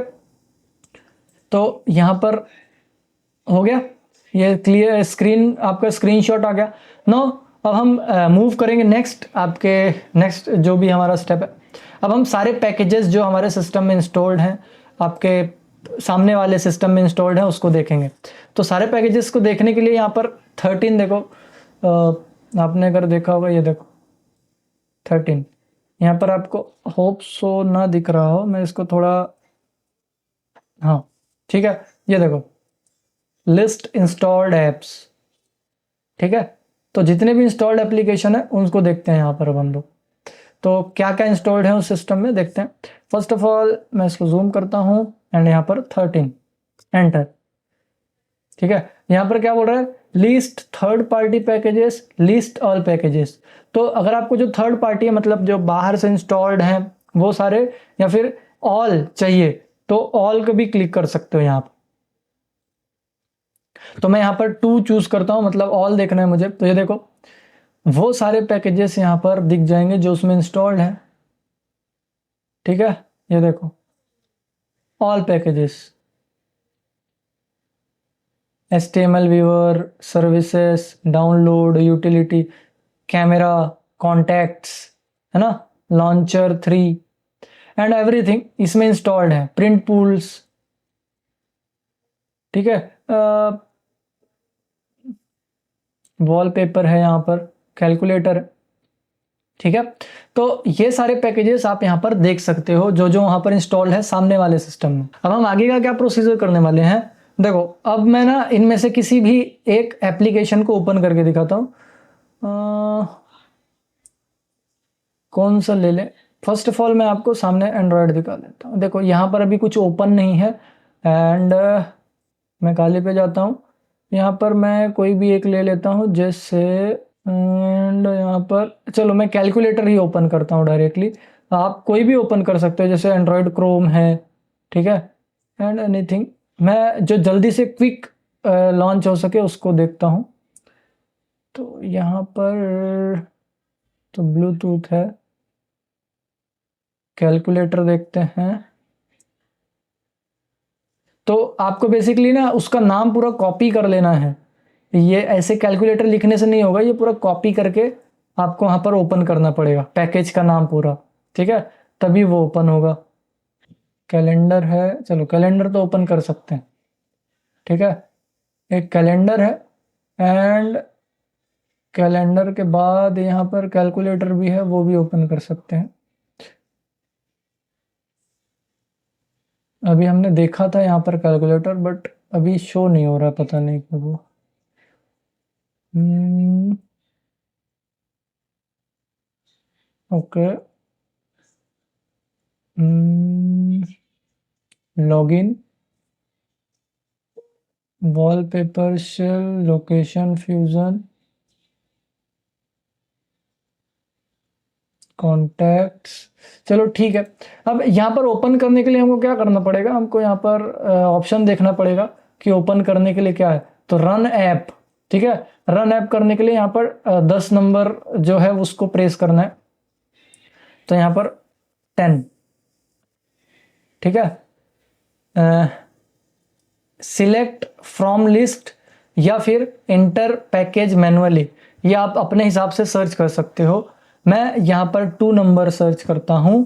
तो यहाँ पर हो गया, ये क्लियर स्क्रीन, आपका स्क्रीनशॉट आ गया। नो अब हम मूव करेंगे नेक्स्ट जो भी हमारा स्टेप है। अब हम सारे पैकेजेस जो हमारे सिस्टम में इंस्टॉल्ड हैं, आपके सामने वाले सिस्टम में इंस्टॉल्ड हैं, उसको देखेंगे। तो सारे पैकेजेस को देखने के लिए यहाँ पर 13 देखो, आपने अगर देखा होगा ये देखो 13, यहाँ पर आपको होप सो ना दिख रहा हो, मैं इसको थोड़ा, हाँ ठीक है, ये देखो लिस्ट इंस्टॉल्ड एप्स, ठीक है। तो जितने भी इंस्टॉल्ड एप्लीकेशन है उनको देखते हैं यहाँ पर अब हम लोग। तो क्या क्या इंस्टॉल्ड है उस सिस्टम में देखते हैं। फर्स्ट ऑफ ऑल मैं इसको जूम करता हूँ एंड यहाँ पर 13 एंटर, ठीक है। यहाँ पर क्या बोल रहा है, list third party packages, list all packages. तो अगर आपको जो थर्ड पार्टी है मतलब जो बाहर से इंस्टॉल्ड हैं वो सारे, या फिर ऑल चाहिए तो ऑल को भी क्लिक कर सकते हो यहाँ पर। तो मैं यहाँ पर 2 चूज करता हूँ, मतलब ऑल देखना है मुझे। तो ये देखो वो सारे पैकेजेस यहाँ पर दिख जाएंगे जो उसमें इंस्टॉल्ड है, ठीक है। ये देखो all packages, HTML viewer, services, download, utility, camera, contacts, है ना, लॉन्चर 3 एंड एवरीथिंग इसमें इंस्टॉल्ड है। प्रिंट पूल्स, ठीक है, वॉलपेपर है यहाँ पर, कैलकुलेटर, ठीक है। तो ये सारे पैकेजेस आप यहाँ पर देख सकते हो जो जो वहाँ पर इंस्टॉल्ड है सामने वाले सिस्टम में। अब हम आगे का क्या प्रोसीजर करने वाले हैं, देखो अब मैं ना इनमें से किसी भी एक एप्लीकेशन को ओपन करके दिखाता हूँ। कौन सा ले लें, फर्स्ट ऑफ ऑल मैं आपको सामने एंड्रॉयड दिखा देता हूँ। देखो यहाँ पर अभी कुछ ओपन नहीं है, एंड मैं काले पे जाता हूँ, यहाँ पर मैं कोई भी एक ले लेता हूँ जैसे, एंड यहाँ पर चलो मैं कैलकुलेटर ही ओपन करता हूँ डायरेक्टली। आप कोई भी ओपन कर सकते हो, जैसे एंड्रॉयड क्रोम है, ठीक है, एंड एनीथिंग। मैं जो जल्दी से क्विक लॉन्च हो सके उसको देखता हूँ। तो यहाँ पर तो ब्लूटूथ है, कैलकुलेटर देखते हैं। तो आपको बेसिकली ना उसका नाम पूरा कॉपी कर लेना है। ये ऐसे कैलकुलेटर लिखने से नहीं होगा, ये पूरा कॉपी करके आपको वहाँ पर ओपन करना पड़ेगा, पैकेज का नाम पूरा, ठीक है, तभी वो ओपन होगा। कैलेंडर है, चलो कैलेंडर तो ओपन कर सकते हैं, ठीक है, एक कैलेंडर है। एंड कैलेंडर के बाद यहाँ पर कैलकुलेटर भी है, वो भी ओपन कर सकते हैं। अभी हमने देखा था यहाँ पर कैलकुलेटर, बट अभी शो नहीं हो रहा, पता नहीं क्यों वो। Okay, login, wallpaper shell, location fusion, contacts, चलो ठीक है। अब यहाँ पर ओपन करने के लिए हमको क्या करना पड़ेगा, हमको यहाँ पर ऑप्शन देखना पड़ेगा कि ओपन करने के लिए क्या है। तो रन ऐप, ठीक है, रन ऐप करने के लिए यहाँ पर 10 नंबर जो है उसको प्रेस करना है। तो यहाँ पर 10, ठीक है, सिलेक्ट फ्रॉम लिस्ट या फिर एंटर पैकेज मैनुअली, ये आप अपने हिसाब से सर्च कर सकते हो। मैं यहाँ पर 2 नंबर सर्च करता हूँ,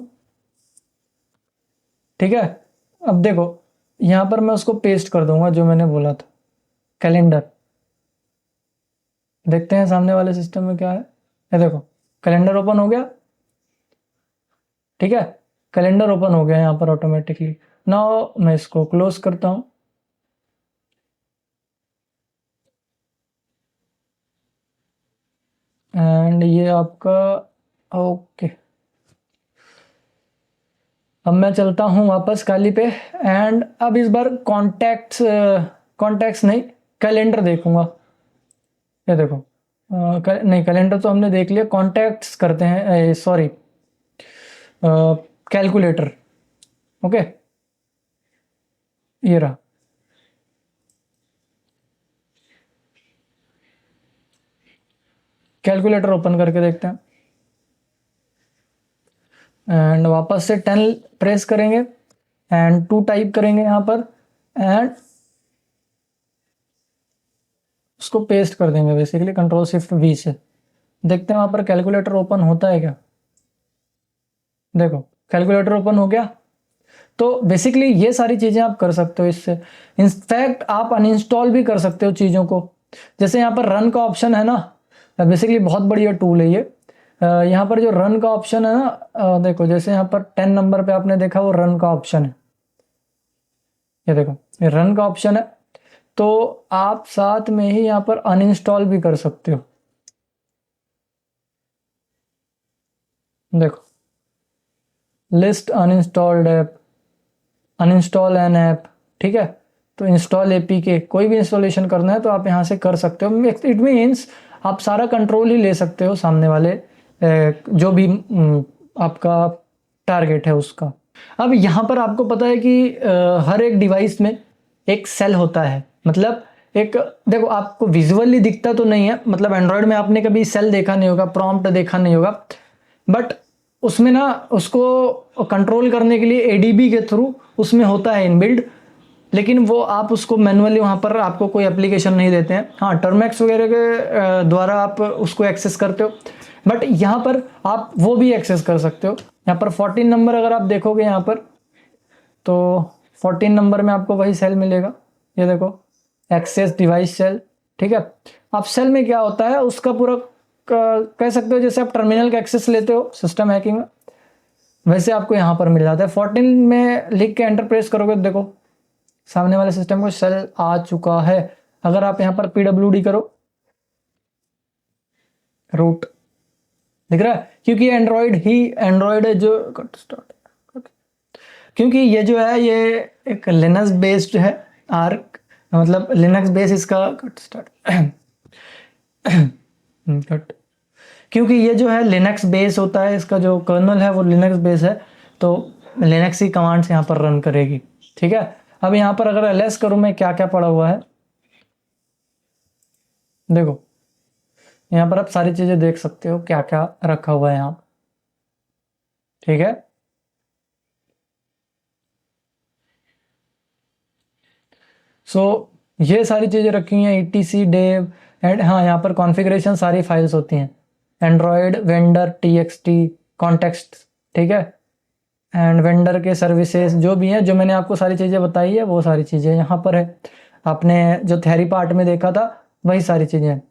ठीक है। अब देखो यहाँ पर मैं उसको पेस्ट कर दूंगा जो मैंने बोला था, कैलेंडर। देखते हैं सामने वाले सिस्टम में क्या है। ये देखो कैलेंडर ओपन हो गया, ठीक है, कैलेंडर ओपन हो गया यहाँ पर ऑटोमेटिकली। नाउ मैं इसको क्लोज करता हूँ। एंड ये आपका ओके। अब मैं चलता हूँ वापस काली पे। एंड अब इस बार कॉन्टैक्ट्स नहीं, कैलेंडर देखूंगा। ये देखो नहीं, कैलेंडर तो हमने देख लिया, कॉन्टैक्ट्स करते हैं, सॉरी कैलकुलेटर। ओके, ये रहा। कैलकुलेटर ओपन करके देखते हैं। एंड वापस से 10 प्रेस करेंगे एंड 2 टाइप करेंगे यहाँ पर एंड उसको पेस्ट कर देंगे बेसिकली कंट्रोल शिफ्ट वी से। देखते हैं वहाँ पर कैलकुलेटर ओपन होता है क्या। देखो कैलकुलेटर ओपन हो गया। तो बेसिकली ये सारी चीज़ें आप कर सकते हो इससे। इनफैक्ट आप अनइंस्टॉल भी कर सकते हो चीज़ों को। जैसे यहाँ पर रन का ऑप्शन है ना, बेसिकली बहुत बढ़िया टूल है ये। यहाँ पर जो रन का ऑप्शन है ना, देखो जैसे यहाँ पर 10 नंबर पे आपने देखा वो रन का ऑप्शन है। ये देखो ये रन का ऑप्शन है। तो आप साथ में ही यहाँ पर अनइंस्टॉल भी कर सकते हो। देखो list uninstalled app, uninstall an app, ठीक है। तो इंस्टॉल एपीके, कोई भी इंस्टॉलेशन करना है तो आप यहाँ से कर सकते हो। इट मीन्स आप सारा कंट्रोल ही ले सकते हो सामने वाले जो भी आपका टारगेट है उसका। अब यहाँ पर आपको पता है कि हर एक डिवाइस में एक सेल होता है। मतलब एक देखो आपको विजुअली दिखता तो नहीं है, मतलब एंड्रॉयड में आपने कभी सेल देखा नहीं होगा, प्रॉम्प्ट देखा नहीं होगा, बट उसमें ना उसको कंट्रोल करने के लिए एडीबी के थ्रू उसमें होता है इनबिल्ड। लेकिन वो आप उसको मैनुअली वहाँ पर आपको कोई एप्लीकेशन नहीं देते हैं। हाँ, टर्मैक्स वगैरह के द्वारा आप उसको एक्सेस करते हो, बट यहाँ पर आप वो भी एक्सेस कर सकते हो। यहाँ पर 14 नंबर अगर आप देखोगे यहाँ पर, तो 14 नंबर में आपको वही सेल मिलेगा। ये देखो एक्सेस डिवाइस सेल, ठीक है। अब सेल में क्या होता है उसका पूरा कह सकते हो जैसे आप टर्मिनल का एक्सेस लेते हो सिस्टम हैकिंग में, वैसे आपको यहाँ पर मिल जाता है। 14 में लिख के एंटर प्रेस करोगे तो देखो सामने वाले सिस्टम को सेल आ चुका है। अगर आप यहाँ पर PWD करो, रूट दिख रहा है, क्योंकि एंड्रॉयड है जो क्योंकि ये जो है ये एक लिनक्स बेस्ड है, आर्क मतलब लिनक्स बेस इसका कट क्योंकि ये जो है लिनक्स बेस होता है, इसका जो कर्नल है वो लिनक्स बेस है, तो लिनक्स ही कमांड्स यहाँ पर रन करेगी, ठीक है। अब यहाँ पर अगर ls करूँ मैं, क्या क्या पड़ा हुआ है देखो, यहाँ पर आप सारी चीज़ें देख सकते हो क्या क्या रखा हुआ है यहाँ, ठीक है। सो ये सारी चीज़ें रखी हुई हैं, ETC डेव एंड हाँ यहाँ पर कॉन्फ़िगरेशन सारी फाइल्स होती हैं, एंड्रॉयड वेंडर TXT कॉन्टेक्स्ट, ठीक है, एंड वेंडर के सर्विसेज जो भी हैं, जो मैंने आपको सारी चीज़ें बताई है वो सारी चीज़ें यहाँ पर है। आपने जो थ्योरी पार्ट में देखा था वही सारी चीज़ें हैं।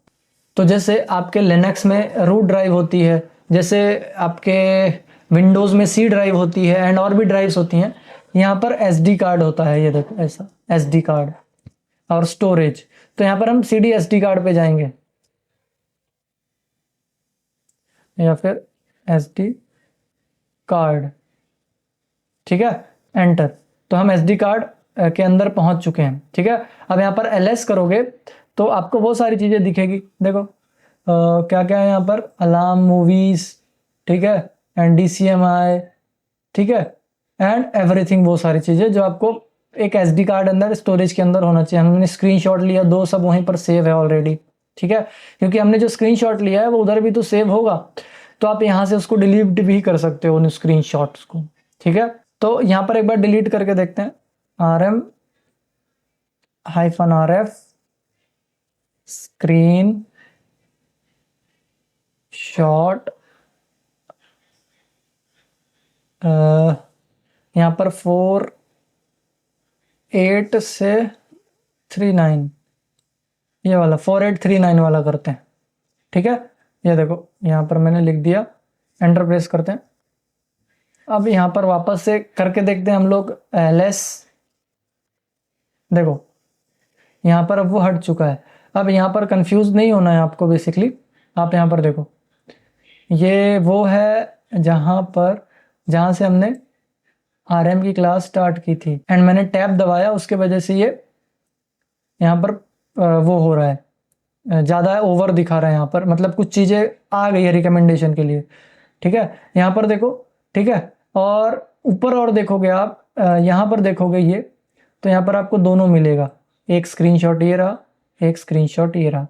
तो जैसे आपके लिनक्स में रूट ड्राइव होती है, जैसे आपके विंडोज़ में C ड्राइव होती है एंड और भी ड्राइव्स होती हैं, यहाँ पर SD कार्ड होता है, ये देखो ऐसा SD कार्ड और स्टोरेज। तो यहाँ पर हम CD SD कार्ड पे जाएंगे या फिर SD कार्ड, ठीक है, एंटर। तो हम SD कार्ड के अंदर पहुंच चुके हैं, ठीक है। अब यहाँ पर LS करोगे तो आपको वो सारी चीज़ें दिखेगी, देखो क्या क्या है यहाँ पर, अलार्म, मूवीज़, ठीक है, एंड DCMI, ठीक है, एंड एवरीथिंग, वो सारी चीज़ें जो आपको एक SD कार्ड अंदर स्टोरेज के अंदर होना चाहिए। हमने स्क्रीनशॉट लिया, दो सब वहीं पर सेव है ऑलरेडी, ठीक है, क्योंकि हमने जो स्क्रीनशॉट लिया है वो उधर भी तो सेव होगा, तो आप यहाँ से उसको डिलीट भी कर सकते हो उन स्क्रीनशॉट्स को, ठीक है। तो यहाँ पर एक बार डिलीट करके देखते हैं, RM-RF स्क्रीन शॉट, यहाँ पर 48 से 39, ये वाला 4839 वाला करते हैं, ठीक है। ये देखो यहाँ पर मैंने लिख दिया, एंटर प्रेस करते हैं। अब यहाँ पर वापस से करके देखते हैं हम लोग LS, देखो यहाँ पर अब वो हट चुका है। अब यहाँ पर कंफ्यूज नहीं होना है आपको, बेसिकली आप यहाँ पर देखो, ये वो है जहाँ से हमने RM की क्लास स्टार्ट की थी एंड मैंने टैब दबाया, उसके वजह से ये यहाँ पर वो हो रहा है, ज़्यादा ओवर दिखा रहा है यहाँ पर, मतलब कुछ चीज़ें आ गई है रिकमेंडेशन के लिए, ठीक है। यहाँ पर देखो, ठीक है, और ऊपर और देखोगे आप, यहाँ पर देखोगे ये, तो यहाँ पर आपको दोनों मिलेगा, एक स्क्रीनशॉट ये रहा, एक स्क्रीनशॉट ये रहा।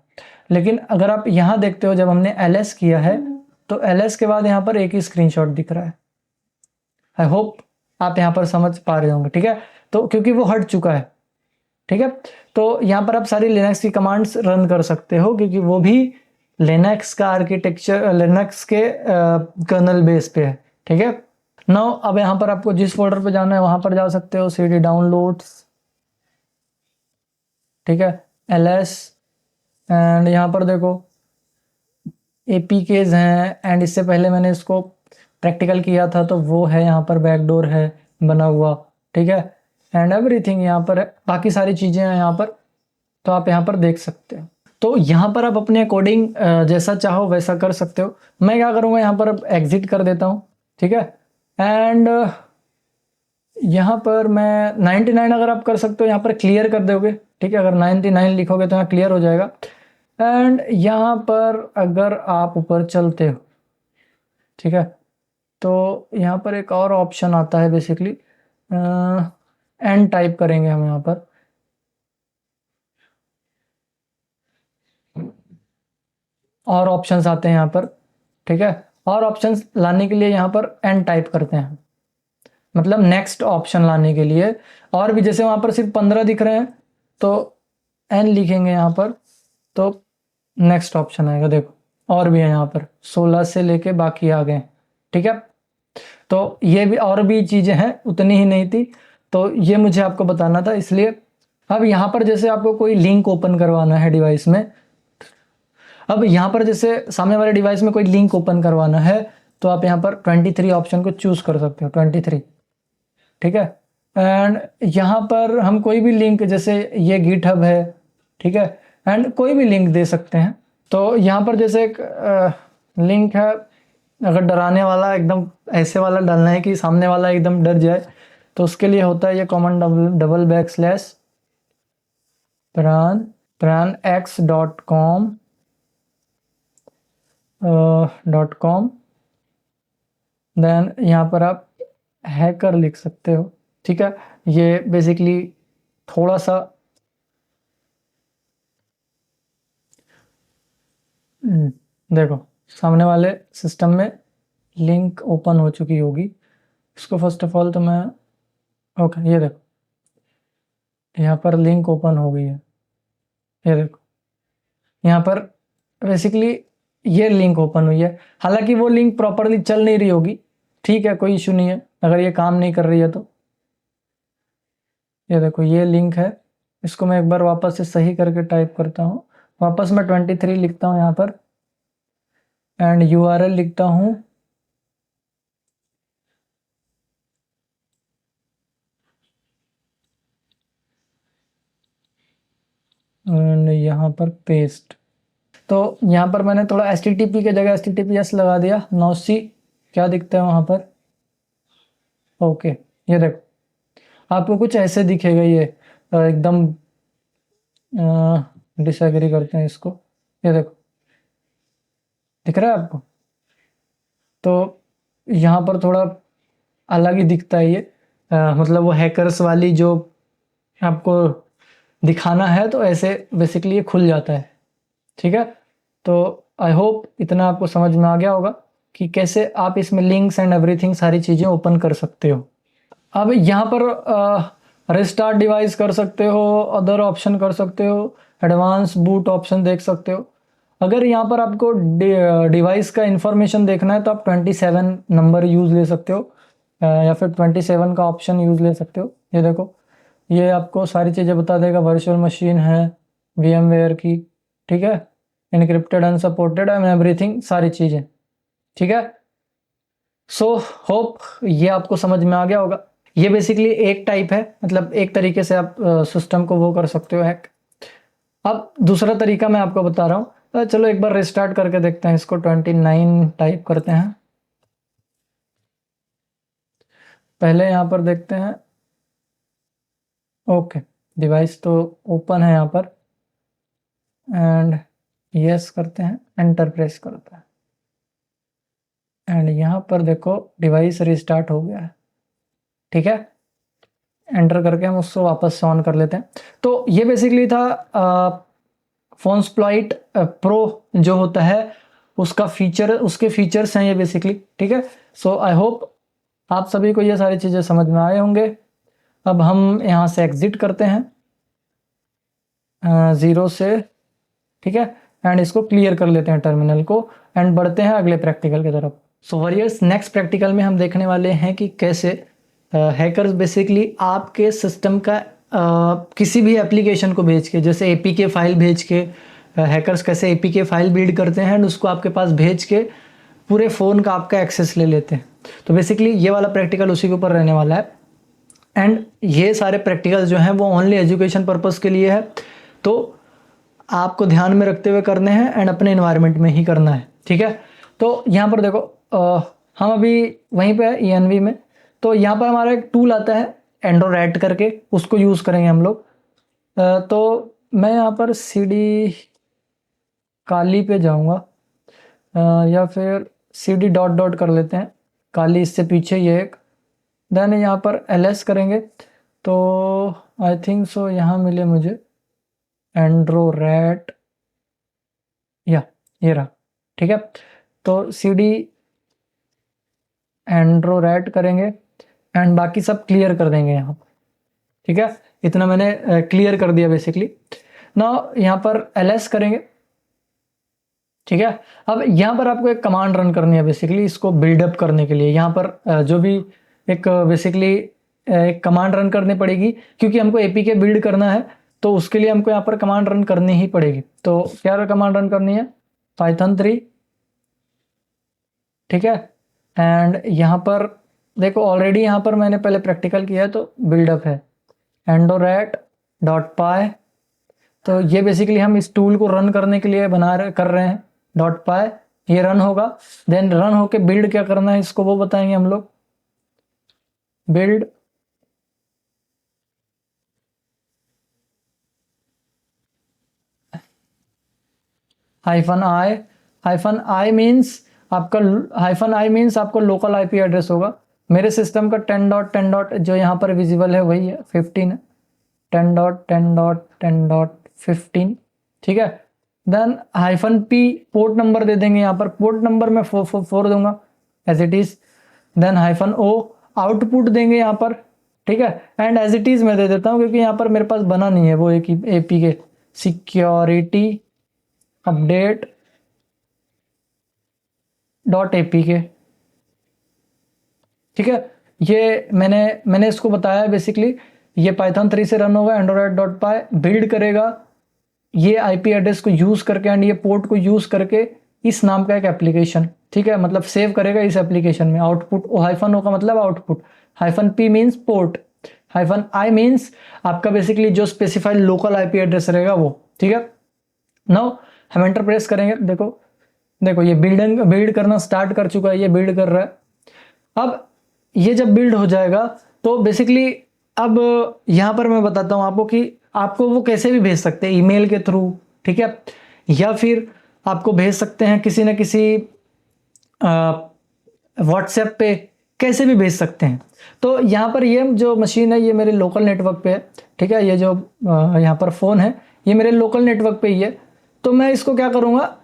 लेकिन अगर आप यहाँ देखते हो, जब हमने LS किया है तो LS के बाद यहाँ पर एक ही स्क्रीनशॉट दिख रहा है। आई होप आप यहाँ पर समझ पा रहे होंगे, ठीक है। तो क्योंकि वो हट चुका है, ठीक है, तो यहाँ पर आप सारी लिनक्स की कमांड्स रन कर सकते हो, क्योंकि वो भी लिनक्स का आर्किटेक्चर लिनक्स के कर्नल बेस पे है, ठीक है। नाउ अब यहाँ पर आपको जिस फोल्डर पे जाना है वहां पर जा सकते हो, CD डाउनलोड्स, ठीक है, LS, एंड यहाँ पर देखो APKs हैं, एंड इससे पहले मैंने इसको प्रैक्टिकल किया था तो वो है, यहाँ पर बैकडोर है बना हुआ, ठीक है, एंड एवरीथिंग यहाँ पर है, बाकी सारी चीज़ें हैं यहाँ पर, तो आप यहाँ पर देख सकते हो। तो यहाँ पर आप अपने अकॉर्डिंग जैसा चाहो वैसा कर सकते हो। मैं क्या करूँगा, यहाँ पर अब एग्जिट कर देता हूँ, ठीक है, एंड यहाँ पर मैं 99 अगर आप कर सकते हो यहाँ पर क्लियर कर दोगे, ठीक है, अगर 99 लिखोगे तो यहाँ क्लियर हो जाएगा। एंड यहाँ पर अगर आप ऊपर चलते हो, ठीक है, तो यहाँ पर एक और ऑप्शन आता है, बेसिकली एंड टाइप करेंगे हम यहाँ पर, और ऑप्शंस आते हैं यहाँ पर, ठीक है, और ऑप्शंस लाने के लिए यहाँ पर एंड टाइप करते हैं, मतलब नेक्स्ट ऑप्शन लाने के लिए। और भी जैसे वहाँ पर सिर्फ 15 दिख रहे हैं तो एन लिखेंगे यहाँ पर, तो नेक्स्ट ऑप्शन आएगा, देखो और भी है यहाँ पर 16 से लेके बाकी आ गए, ठीक है। तो ये भी और भी चीज़ें हैं, उतनी ही नहीं थी, तो ये मुझे आपको बताना था इसलिए। अब यहाँ पर जैसे आपको कोई लिंक ओपन करवाना है डिवाइस में, अब यहाँ पर जैसे सामने वाले डिवाइस में कोई लिंक ओपन करवाना है तो आप यहाँ पर 23 ऑप्शन को चूज कर सकते हो, 23, ठीक है। एंड यहाँ पर हम कोई भी लिंक, जैसे ये गिटहब है, ठीक है, एंड कोई भी लिंक दे सकते हैं। तो यहाँ पर जैसे एक लिंक है, अगर डराने वाला एकदम ऐसे वाला डालना है कि सामने वाला एकदम डर जाए, तो उसके लिए होता है ये $\, pranx.com, देन यहाँ पर आप हैकर लिख सकते हो, ठीक है। ये बेसिकली थोड़ा सा देखो सामने वाले सिस्टम में लिंक ओपन हो चुकी होगी। इसको फर्स्ट ऑफ ऑल तो मैं ओके, ये देखो यहाँ पर लिंक ओपन हो गई है। ये देखो यहाँ पर बेसिकली ये लिंक ओपन हुई है। हालांकि वो लिंक प्रॉपरली चल नहीं रही होगी, ठीक है, कोई इशू नहीं है अगर ये काम नहीं कर रही है तो। ये देखो ये लिंक है, इसको मैं एक बार वापस से सही करके टाइप करता हूँ। वापस मैं 23 लिखता हूँ यहाँ पर एंड URL लिखता हूँ एंड यहाँ पर पेस्ट। तो यहाँ पर मैंने थोड़ा HTTP की जगह HTTPS लगा दिया। नाउ सी क्या दिखता है वहाँ पर। ओके ये देखो आपको कुछ ऐसे दिखेगा। ये एकदम डिसएग्री करते हैं इसको। ये देखो दिख रहा है आपको, तो यहाँ पर थोड़ा अलग ही दिखता है ये। मतलब वो हैकर्स वाली जो आपको दिखाना है तो ऐसे बेसिकली ये खुल जाता है, ठीक है। तो आई होप इतना आपको समझ में आ गया होगा कि कैसे आप इसमें लिंक्स एंड एवरीथिंग सारी चीज़ें ओपन कर सकते हो। अब यहाँ पर रिस्टार्ट डिवाइस कर सकते हो, अदर ऑप्शन कर सकते हो, एडवांस बूट ऑप्शन देख सकते हो। अगर यहाँ पर आपको डिवाइस का इंफॉर्मेशन देखना है तो आप 27 नंबर यूज़ ले सकते हो या फिर 27 का ऑप्शन यूज़ ले सकते हो। ये देखो ये आपको सारी चीज़ें बता देगा। वर्चुअल मशीन है, VMware की, ठीक है, इनक्रिप्टेड अनसपोर्टेड एंड एवरीथिंग सारी चीज़ें, ठीक है। सो होप ये आपको समझ में आ गया होगा। ये बेसिकली एक टाइप है, मतलब एक तरीके से आप सिस्टम को वो कर सकते हो हैक। अब दूसरा तरीका मैं आपको बता रहा हूँ। चलो एक बार रिस्टार्ट करके देखते हैं इसको। 29 टाइप करते हैं। पहले यहाँ पर देखते हैं। ओके डिवाइस तो ओपन है यहाँ पर एंड यस करते हैं, एंटर प्रेस करते हैं एंड यहाँ पर देखो डिवाइस रिस्टार्ट हो गया है, ठीक है। एंटर करके हम उसको वापस से ऑन कर लेते हैं। तो ये बेसिकली था फोनस्प्लॉइट प्रो जो होता है उसका फीचर, उसके फीचर्स हैं ये बेसिकली, ठीक है। सो आई होप आप सभी को ये सारी चीज़ें समझ में आए होंगे। अब हम यहाँ से एग्जिट करते हैं 0 से, ठीक है, एंड इसको क्लियर कर लेते हैं टर्मिनल को एंड बढ़ते हैं अगले प्रैक्टिकल की तरफ। सो वरियर्स नेक्स्ट प्रैक्टिकल में हम देखने वाले हैं कि कैसे हैकर्स बेसिकली आपके सिस्टम का किसी भी एप्लीकेशन को भेज के, जैसे APK फाइल भेज के, हैकर्स कैसे APK फाइल बिल्ड करते हैं एंड उसको आपके पास भेज के पूरे फ़ोन का आपका एक्सेस ले लेते हैं। तो बेसिकली ये वाला प्रैक्टिकल उसी के ऊपर रहने वाला है एंड ये सारे प्रैक्टिकल जो हैं वो ओनली एजुकेशन पर्पज़ के लिए है, तो आपको ध्यान में रखते हुए करने हैं एंड अपने इन्वायरमेंट में ही करना है, ठीक है। तो यहाँ पर देखो हम अभी वहीं पे है ENV में। तो यहाँ पर हमारा एक टूल आता है एंड्रोरैट करके, उसको यूज़ करेंगे हम लोग। तो मैं यहाँ पर CD काली पे जाऊँगा या फिर CD डॉट डॉट कर लेते हैं, काली इससे पीछे ये एक, देन यहाँ पर LS करेंगे तो आई थिंक सो यहाँ मिले मुझे एंड्रोरैट, या ये रहा, ठीक है। तो CD एंड्रोरैट करेंगे एंड बाकी सब क्लियर कर देंगे यहाँ पर, ठीक है। इतना मैंने क्लियर कर दिया बेसिकली। ना यहाँ पर LS करेंगे, ठीक है। अब यहाँ पर आपको एक कमांड रन करनी है बेसिकली इसको बिल्डअप करने के लिए। यहाँ पर जो भी एक बेसिकली एक कमांड रन करनी पड़ेगी क्योंकि हमको APK बिल्ड करना है, तो उसके लिए हमको यहाँ पर कमांड रन करनी ही पड़ेगी। तो क्या कमांड रन करनी है, Python 3, ठीक है। एंड यहाँ पर देखो ऑलरेडी यहाँ पर मैंने पहले प्रैक्टिकल किया है तो बिल्डअप है endorat.py। तो ये बेसिकली हम इस टूल को रन करने के लिए कर रहे हैं .py। ये रन होगा, देन रन होके बिल्ड क्या करना है इसको वो बताएंगे हम लोग। बिल्ड -i मीन्स आपका लोकल IP एड्रेस होगा। मेरे सिस्टम का 10.10. जो यहाँ पर विजिबल है वही है 15 है, 10.10.10.15, ठीक है। Then hyphen P port number दे देंगे, यहाँ पर पोर्ट नंबर में 444 दूंगा as it is. Then hyphen O output देंगे यहाँ पर, ठीक है, एंड एज इट इज मैं दे देता हूँ क्योंकि यहाँ पर मेरे पास बना नहीं है वो एक ही एपी के सिक्योरिटी अपडेट डॉट एपी के, ठीक है। ये मैंने इसको बताया बेसिकली ये पाइथन 3 से रन होगा, एंड्रॉयड डॉट पाई बिल्ड करेगा ये आईपी एड्रेस को यूज करके एंड ये पोर्ट को यूज करके इस नाम का एक एप्लीकेशन, ठीक है, मतलब सेव करेगा इस एप्लीकेशन में। आउटपुट ओ हाइफन ओ का मतलब output, hyphen P means port, hyphen I means आपका बेसिकली जो स्पेसिफाइड लोकल आईपी एड्रेस रहेगा वो, ठीक है। नाउ हम एंटर प्रेस करेंगे, देखो ये बिल्ड करना स्टार्ट कर चुका है, ये बिल्ड कर रहा है। अब ये जब बिल्ड हो जाएगा तो बेसिकली अब यहाँ पर मैं बताता हूँ आपको कि आपको वो कैसे भी भेज सकते हैं, ईमेल के थ्रू, ठीक है, या फिर आपको भेज सकते हैं किसी न किसी व्हाट्सएप पे, कैसे भी भेज सकते हैं। तो यहाँ पर ये जो मशीन है ये मेरे लोकल नेटवर्क पे है, ठीक है, ये जो यहाँ पर फ़ोन है ये मेरे लोकल नेटवर्क पे ही है। तो मैं इसको क्या करूँगा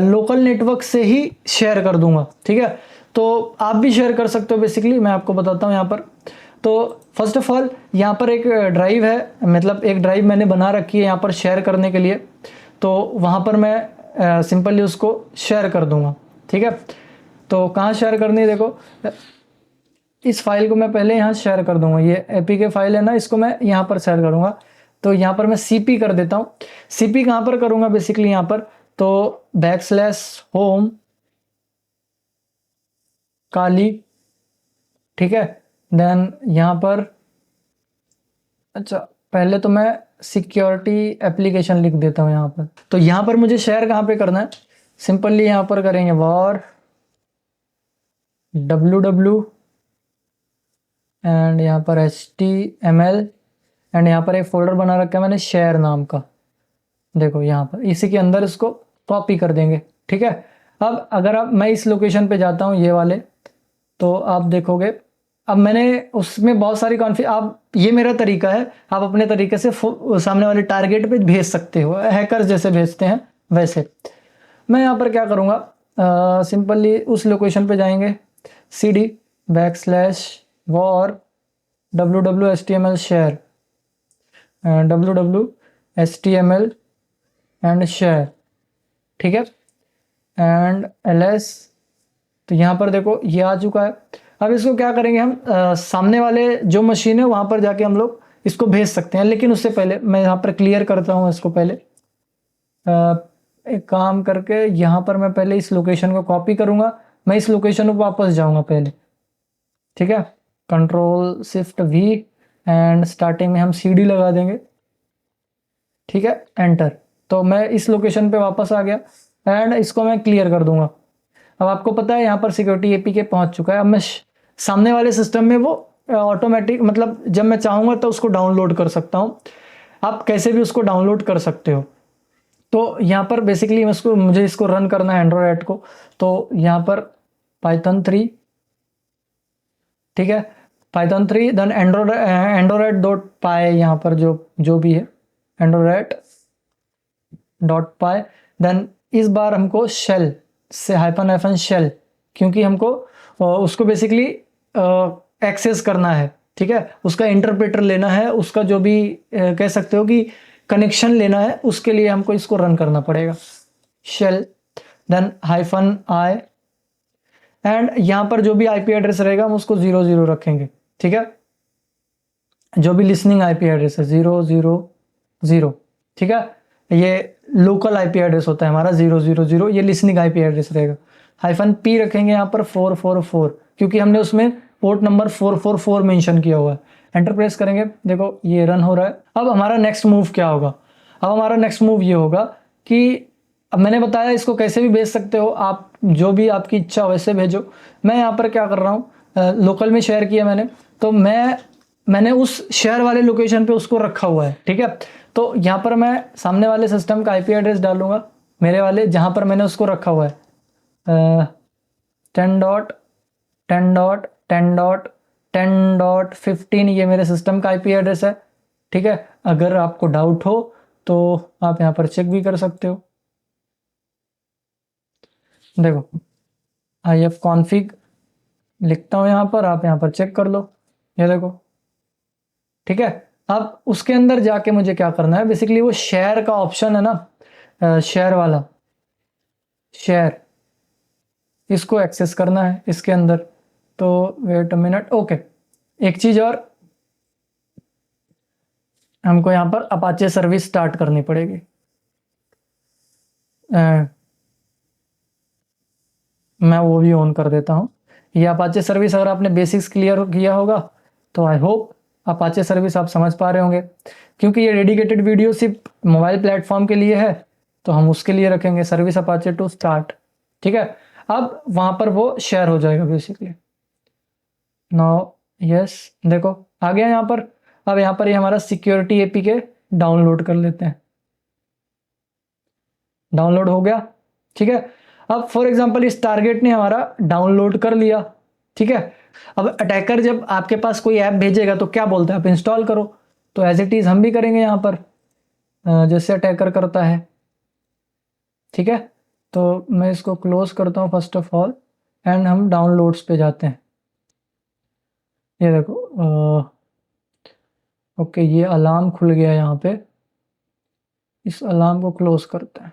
लोकल नेटवर्क से ही शेयर कर दूंगा, ठीक है। तो आप भी शेयर कर सकते हो बेसिकली, मैं आपको बताता हूँ यहाँ पर। तो फर्स्ट ऑफ ऑल यहाँ पर एक ड्राइव है, मतलब एक ड्राइव मैंने बना रखी है यहाँ पर शेयर करने के लिए, तो वहाँ पर मैं सिंपली उसको शेयर कर दूंगा, ठीक है। तो कहाँ शेयर करनी है, देखो इस फाइल को मैं पहले यहाँ शेयर कर दूंगा, ये एपीके फाइल है ना, इसको मैं यहाँ पर शेयर करूँगा। तो यहाँ पर मैं सीपी कर देता हूँ। सीपी कहाँ पर करूँगा बेसिकली यहाँ पर, तो \home काली, ठीक है। देन यहाँ पर अच्छा पहले तो मैं सिक्योरिटी एप्लीकेशन लिख देता हूँ यहाँ पर। तो यहाँ पर मुझे शेयर कहाँ पे करना है, सिंपली यहाँ पर करेंगे var www एंड यहाँ पर html एंड यहाँ पर एक फोल्डर बना रखा है मैंने शेयर नाम का, देखो यहाँ पर इसी के अंदर इसको कॉपी कर देंगे, ठीक है। अब अगर मैं इस लोकेशन पे जाता हूँ ये वाले, तो आप देखोगे अब मैंने उसमें बहुत सारी आप ये मेरा तरीका है, आप अपने तरीके से सामने वाले टारगेट पे भेज सकते हो, हैकर्स जैसे भेजते हैं वैसे। मैं यहाँ पर क्या करूँगा सिंपली उस लोकेशन पे जाएंगे cd /var www.html share www.html and share, ठीक है, एंड ls। तो यहाँ पर देखो ये आ चुका है। अब इसको क्या करेंगे हम सामने वाले जो मशीन है वहाँ पर जाके हम लोग इसको भेज सकते हैं, लेकिन उससे पहले मैं यहाँ पर क्लियर करता हूँ इसको। पहले एक काम करके यहाँ पर मैं पहले इस लोकेशन को कॉपी करूँगा, मैं इस लोकेशन पर वापस जाऊँगा पहले, ठीक है। Ctrl+Shift+V एंड स्टार्टिंग में हम cd लगा देंगे, ठीक है, एंटर। तो मैं इस लोकेशन पे वापस आ गया एंड इसको मैं क्लियर कर दूंगा। अब आपको पता है यहाँ पर सिक्योरिटी एपीके पहुंच चुका है। अब मैं सामने वाले सिस्टम में वो ऑटोमेटिक, मतलब जब मैं चाहूँगा तो उसको डाउनलोड कर सकता हूँ, आप कैसे भी उसको डाउनलोड कर सकते हो। तो यहाँ पर बेसिकली मुझे इसको रन करना है एंड्रॉयड को, तो यहाँ पर पाइथन 3, ठीक है, पाइथन 3 देन एंड्रॉयड डॉट पाई, यहाँ पर जो भी है एंड्रॉयड डॉट पाई। देन इस बार हमको शेल से हाइफन शेल, क्योंकि हमको उसको बेसिकली एक्सेस करना है, ठीक है, उसका इंटरप्रेटर लेना है, उसका जो भी कह सकते हो कि कनेक्शन लेना है, उसके लिए हमको इसको रन करना पड़ेगा शेल। देन -i एंड यहाँ पर जो भी आईपी एड्रेस रहेगा हम उसको 00 रखेंगे, ठीक है, जो भी लिसनिंग आईपी एड्रेस है 000, ठीक है, ये लोकल आईपी एड्रेस होता है हमारा 000, ये लिसनिंग आईपी एड्रेस रहेगा। -p रखेंगे यहाँ पर 444, क्योंकि हमने उसमें पोर्ट नंबर 444 मेंशन किया हुआ है। एंटर प्रेस करेंगे, देखो ये रन हो रहा है। अब हमारा नेक्स्ट मूव क्या होगा, अब हमारा नेक्स्ट मूव ये होगा कि अब मैंने बताया इसको कैसे भी भेज सकते हो आप, जो भी आपकी इच्छा वैसे भेजो। मैं यहाँ पर क्या कर रहा हूँ लोकल में शेयर किया मैंने, तो मैंने उस शेयर वाले लोकेशन पे उसको रखा हुआ है, ठीक है। तो यहाँ पर मैं सामने वाले सिस्टम का आईपी एड्रेस डालूंगा, मेरे वाले जहाँ पर मैंने उसको रखा हुआ है 10.10.10.10.15, ये मेरे सिस्टम का आईपी एड्रेस है, ठीक है। अगर आपको डाउट हो तो आप यहाँ पर चेक भी कर सकते हो। देखो IF config लिखता हूँ यहाँ पर, आप यहाँ पर चेक कर लो, ये देखो, ठीक है। अब उसके अंदर जाके मुझे क्या करना है, बेसिकली वो शेयर का ऑप्शन है ना, शेयर वाला, शेयर, इसको एक्सेस करना है इसके अंदर। तो वेट अ मिनट, ओके, एक चीज और, हमको यहाँ पर अपाचे सर्विस स्टार्ट करनी पड़ेगी। मैं वो भी ऑन कर देता हूँ। ये अपाचे सर्विस अगर आपने बेसिक्स क्लियर किया होगा तो आई होप अपाचे सर्विस आप समझ पा रहे होंगे, क्योंकि ये डेडिकेटेड वीडियो सिर्फ मोबाइल प्लेटफॉर्म के लिए है, तो हम उसके लिए रखेंगे सर्विस अपाचे टू स्टार्ट, ठीक है। अब वहां पर वो शेयर हो जाएगा बेसिकली। नाउ यस, देखो आ गया यहाँ पर। अब यहाँ पर ये हमारा सिक्योरिटी एपीके डाउनलोड कर लेते हैं, डाउनलोड हो गया, ठीक है। अब फॉर एग्जांपल इस टारगेट ने हमारा डाउनलोड कर लिया, ठीक है। अब अटैकर जब आपके पास कोई ऐप भेजेगा तो क्या बोलता है, आप इंस्टॉल करो, तो एज इट इज हम भी करेंगे यहाँ पर, जैसे अटैकर करता है, ठीक है। तो मैं इसको क्लोज करता हूँ फर्स्ट ऑफ ऑल, एंड हम डाउनलोड्स पे जाते हैं। ये देखो, ओके, ये अलार्म खुल गया यहाँ पे, इस अलार्म को क्लोज करते हैं।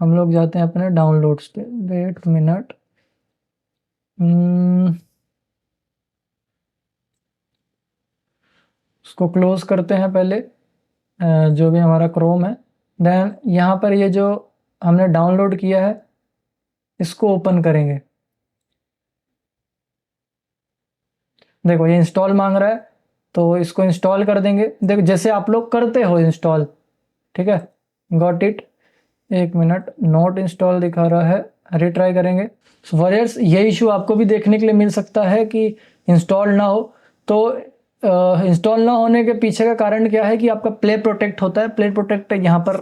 हम लोग जाते हैं अपने डाउनलोड्स पे, वेट मिनट, उसको क्लोज करते हैं पहले, जो भी हमारा क्रोम है। देन यहाँ पर ये जो हमने डाउनलोड किया है इसको ओपन करेंगे। देखो ये इंस्टॉल मांग रहा है, तो इसको इंस्टॉल कर देंगे, देखो जैसे आप लोग करते हो इंस्टॉल, ठीक है। गॉट इट, एक मिनट, नॉट इंस्टॉल दिखा रहा है, रिट्राई करेंगे। वॉरियर्स, ये इशू आपको भी देखने के लिए मिल सकता है कि इंस्टॉल ना हो, तो इंस्टॉल ना होने के पीछे का कारण क्या है कि आपका प्ले प्रोटेक्ट होता है, प्ले प्रोटेक्ट यहाँ पर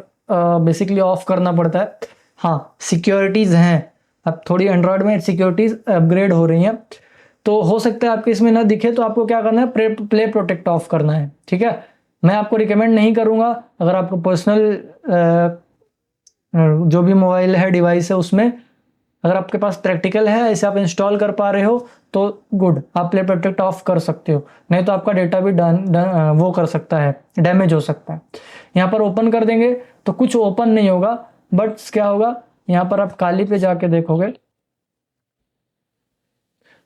बेसिकली ऑफ करना पड़ता है। हाँ, सिक्योरिटीज़ हैं, अब थोड़ी एंड्रॉयड में सिक्योरिटीज़ अपग्रेड हो रही हैं, तो हो सकता है आपके इसमें ना दिखे, तो आपको क्या करना है, प्ले प्रोटेक्ट ऑफ करना है, ठीक है। मैं आपको रिकमेंड नहीं करूँगा, अगर आपको पर्सनल जो भी मोबाइल है, डिवाइस है, उसमें अगर आपके पास प्रैक्टिकल है, ऐसे आप इंस्टॉल कर पा रहे हो तो गुड, आप प्ले प्रोटेक्ट ऑफ कर सकते हो, नहीं तो आपका डेटा भी वो कर सकता है, डैमेज हो सकता है। यहाँ पर ओपन कर देंगे तो कुछ ओपन नहीं होगा, बट क्या होगा, यहाँ पर आप काली पे जाके देखोगे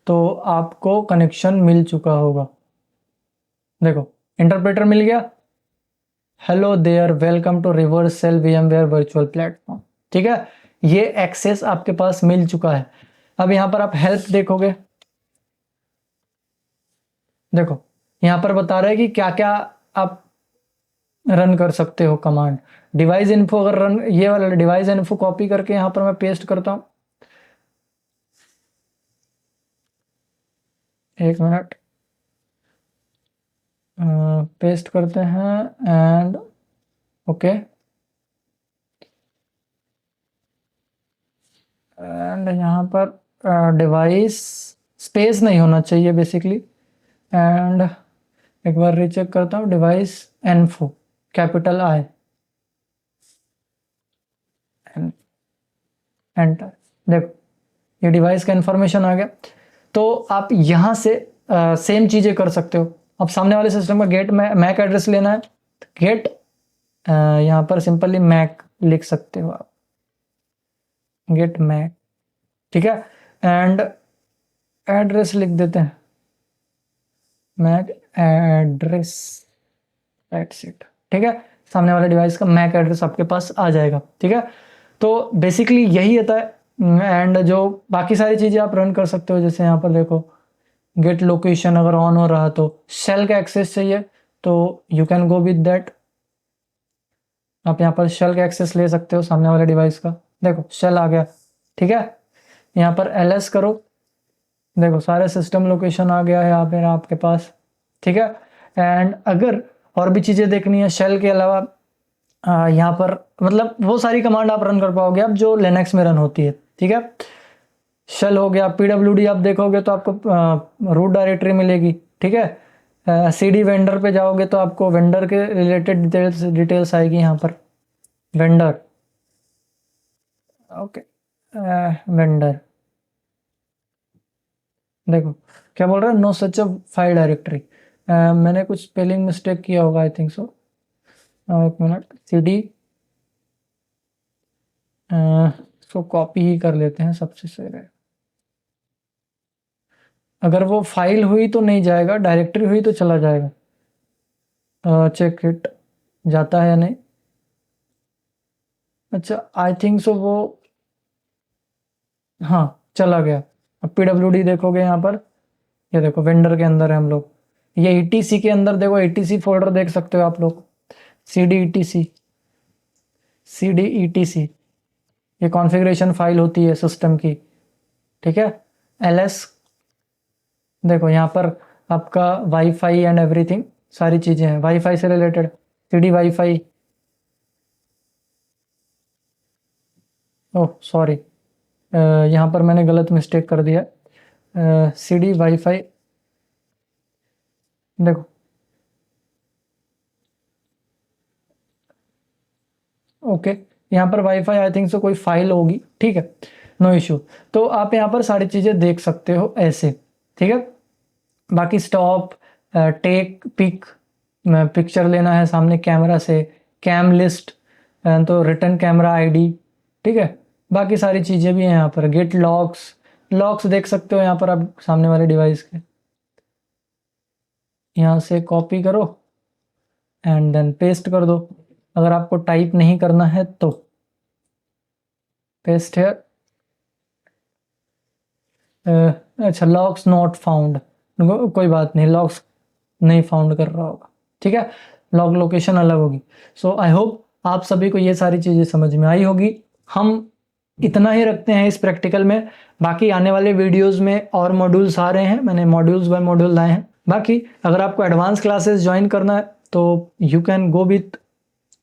तो आपको कनेक्शन मिल चुका होगा। देखो इंटरप्रेटर मिल गया, hello there, welcome to reversal VMware virtual platform, ठीक है। ये एक्सेस आपके पास मिल चुका है। अब यहाँ पर आप हेल्प देखोगे, देखो यहाँ पर बता रहा है कि क्या क्या आप रन कर सकते हो कमांड। डिवाइस इन्फो अगर रन, ये वाला डिवाइस इन्फो कॉपी करके यहाँ पर मैं पेस्ट करता हूँ, एक मिनट, पेस्ट करते हैं एंड ओके, एंड यहाँ पर डिवाइस स्पेस नहीं होना चाहिए बेसिकली, एंड एक बार रीचेक करता हूँ, device info capital I, enter, देखो ये डिवाइस का इंफॉर्मेशन आ गया। तो आप यहाँ से सेम चीज़ें कर सकते हो। अब सामने वाले सिस्टम का गेट मैक एड्रेस लेना है, गेट यहाँ पर सिंपली मैक लिख सकते हो आप, गेट मैक, ठीक है, एंड एड्रेस लिख देते हैं, मैक एड्रेस, दैट्स इट, ठीक है। सामने वाले डिवाइस का मैक एड्रेस आपके पास आ जाएगा, ठीक है। तो बेसिकली यही होता है, एंड जो बाकी सारी चीज़ें आप रन कर सकते हो, जैसे यहाँ पर देखो गेट लोकेशन अगर ऑन हो रहा तो शेल का एक्सेस चाहिए तो you can go with that, आप यहाँ पर शेल का एक्सेस ले सकते हो सामने वाले डिवाइस का, देखो शेल आ गया, ठीक है। यहाँ पर ls करो, देखो सारे सिस्टम लोकेशन आ गया है यहाँ पे आपके पास, ठीक है। एंड अगर और भी चीज़ें देखनी है शेल के अलावा, यहाँ पर मतलब वो सारी कमांड आप रन कर पाओगे अब जो लिनक्स में रन होती है, ठीक है। शेल हो गया, pwd आप देखोगे तो आपको रूट डायरेक्टरी मिलेगी, ठीक है। cd वेंडर पे जाओगे तो आपको वेंडर के रिलेटेड डिटेल्स आएगी यहाँ पर, वेंडर, ओके, वेंडर, देखो क्या बोल रहा है, no such a file directory. मैंने कुछ स्पेलिंग मिस्टेक किया होगा, आई थिंक सो। एक मिनट, सी डी, इसको कॉपी ही कर लेते हैं, सबसे सही रहेगा। अगर वो फाइल हुई तो नहीं जाएगा, डायरेक्टरी हुई तो चला जाएगा। चेक इट, जाता है या नहीं। अच्छा, आई थिंक सो वो, हाँ चला गया। अब PWD देखोगे यहाँ पर, ये देखो वेंडर के अंदर है हम लोग। ये ETC के अंदर देखो, ETC फोल्डर देख सकते हो आप लोग, CD ETC, ये कॉन्फ़िगरेशन फाइल होती है सिस्टम की, ठीक है। LS, देखो यहाँ पर आपका वाईफाई एंड एवरीथिंग, सारी चीज़ें हैं वाईफाई से related. CD wifi, oh sorry, यहाँ पर मैंने गलत मिस्टेक कर दिया। CD वाईफाई, देखो ओके, यहाँ पर वाईफाई आई थिंक सो कोई फाइल होगी, ठीक है, नो इशू। तो आप यहाँ पर सारी चीज़ें देख सकते हो ऐसे, ठीक है। बाकी स्टॉप, टेक पिक, पिक्चर लेना है सामने कैमरा से, कैम लिस्ट, तो रिटर्न कैमरा आईडी, ठीक है। बाकी सारी चीज़ें भी हैं यहाँ पर, गेट लॉक्स, लॉक्स देख सकते हो यहाँ पर आप सामने वाले डिवाइस के। यहाँ से कॉपी करो एंड देन पेस्ट कर दो, अगर आपको टाइप नहीं करना है तो पेस्ट है। अच्छा, लॉक्स नॉट फाउंड, कोई बात नहीं, लॉक्स नहीं फाउंड कर रहा होगा, ठीक है, लॉग लोकेशन अलग होगी। सो आई होप आप सभी को ये सारी चीज़ें समझ में आई होगी। हम इतना ही रखते हैं इस प्रैक्टिकल में, बाकी आने वाले वीडियोस में और मॉड्यूल्स आ रहे हैं, मैंने मॉड्यूल्स बाय मॉड्यूल लाए हैं। बाकी अगर आपको एडवांस क्लासेस ज्वाइन करना है तो you can go with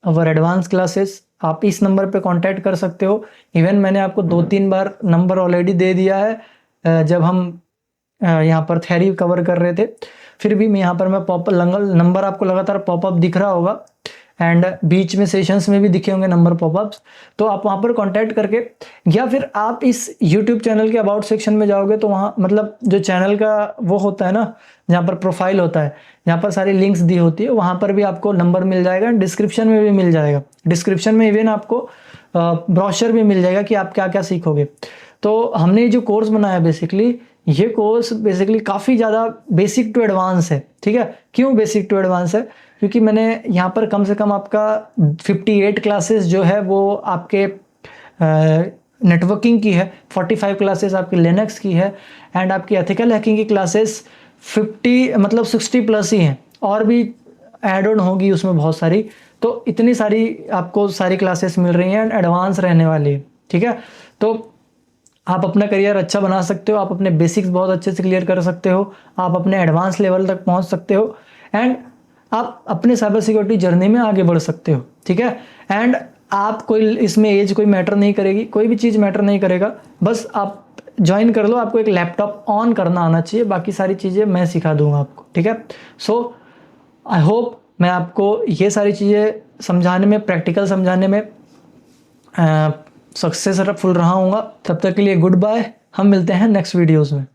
our advance classes, आप इस नंबर पे कांटेक्ट कर सकते हो। इवन मैंने आपको 2-3 बार नंबर ऑलरेडी दे दिया है जब हम यहाँ पर थ्योरी कवर कर रहे थे, फिर भी मैं यहाँ पर मैं नंबर आपको लगातार पॉपअप दिख रहा होगा, एंड बीच में सेशंस में भी दिखे होंगे नंबर पॉपअप्स, तो आप वहाँ पर कांटेक्ट करके, या फिर आप इस यूट्यूब चैनल के अबाउट सेक्शन में जाओगे तो वहाँ मतलब जो चैनल का वो होता है ना, जहाँ पर प्रोफाइल होता है, जहाँ पर सारी लिंक्स दी होती है, वहाँ पर भी आपको नंबर मिल जाएगा, डिस्क्रिप्शन में भी मिल जाएगा। डिस्क्रिप्शन में इवन आपको ब्रोशर भी मिल जाएगा कि आप क्या क्या सीखोगे। तो हमने ये जो कोर्स बनाया बेसिकली, ये कोर्स बेसिकली काफ़ी ज़्यादा बेसिक टू एडवांस है, ठीक है। क्यों बेसिक टू एडवांस है? क्योंकि मैंने यहाँ पर कम से कम आपका 58 क्लासेस जो है वो आपके नेटवर्किंग की है, 45 क्लासेस आपकी लिनक्स की है, एंड आपकी एथिकल हैकिंग की क्लासेस 60 प्लस ही हैं, और भी ऐड ऑन होगी उसमें बहुत सारी। तो इतनी सारी आपको सारी क्लासेस मिल रही हैं एंड एडवांस रहने वाली है, ठीक है। तो आप अपना करियर अच्छा बना सकते हो, आप अपने बेसिक्स बहुत अच्छे से क्लियर कर सकते हो, आप अपने एडवांस लेवल तक पहुंच सकते हो, एंड आप अपने साइबर सिक्योरिटी जर्नी में आगे बढ़ सकते हो, ठीक है। एंड आप कोई इसमें एज कोई मैटर नहीं करेगी, कोई भी चीज़ मैटर नहीं करेगा, बस आप ज्वाइन कर लो। आपको एक लैपटॉप ऑन करना आना चाहिए, बाकी सारी चीज़ें मैं सिखा दूंगा आपको, ठीक है। सो आई होप मैं आपको ये सारी चीज़ें समझाने में, प्रैक्टिकल समझाने में सक्सेसफुल रहा हूँगा। तब तक के लिए गुड बाय, हम मिलते हैं नेक्स्ट वीडियोज़ में।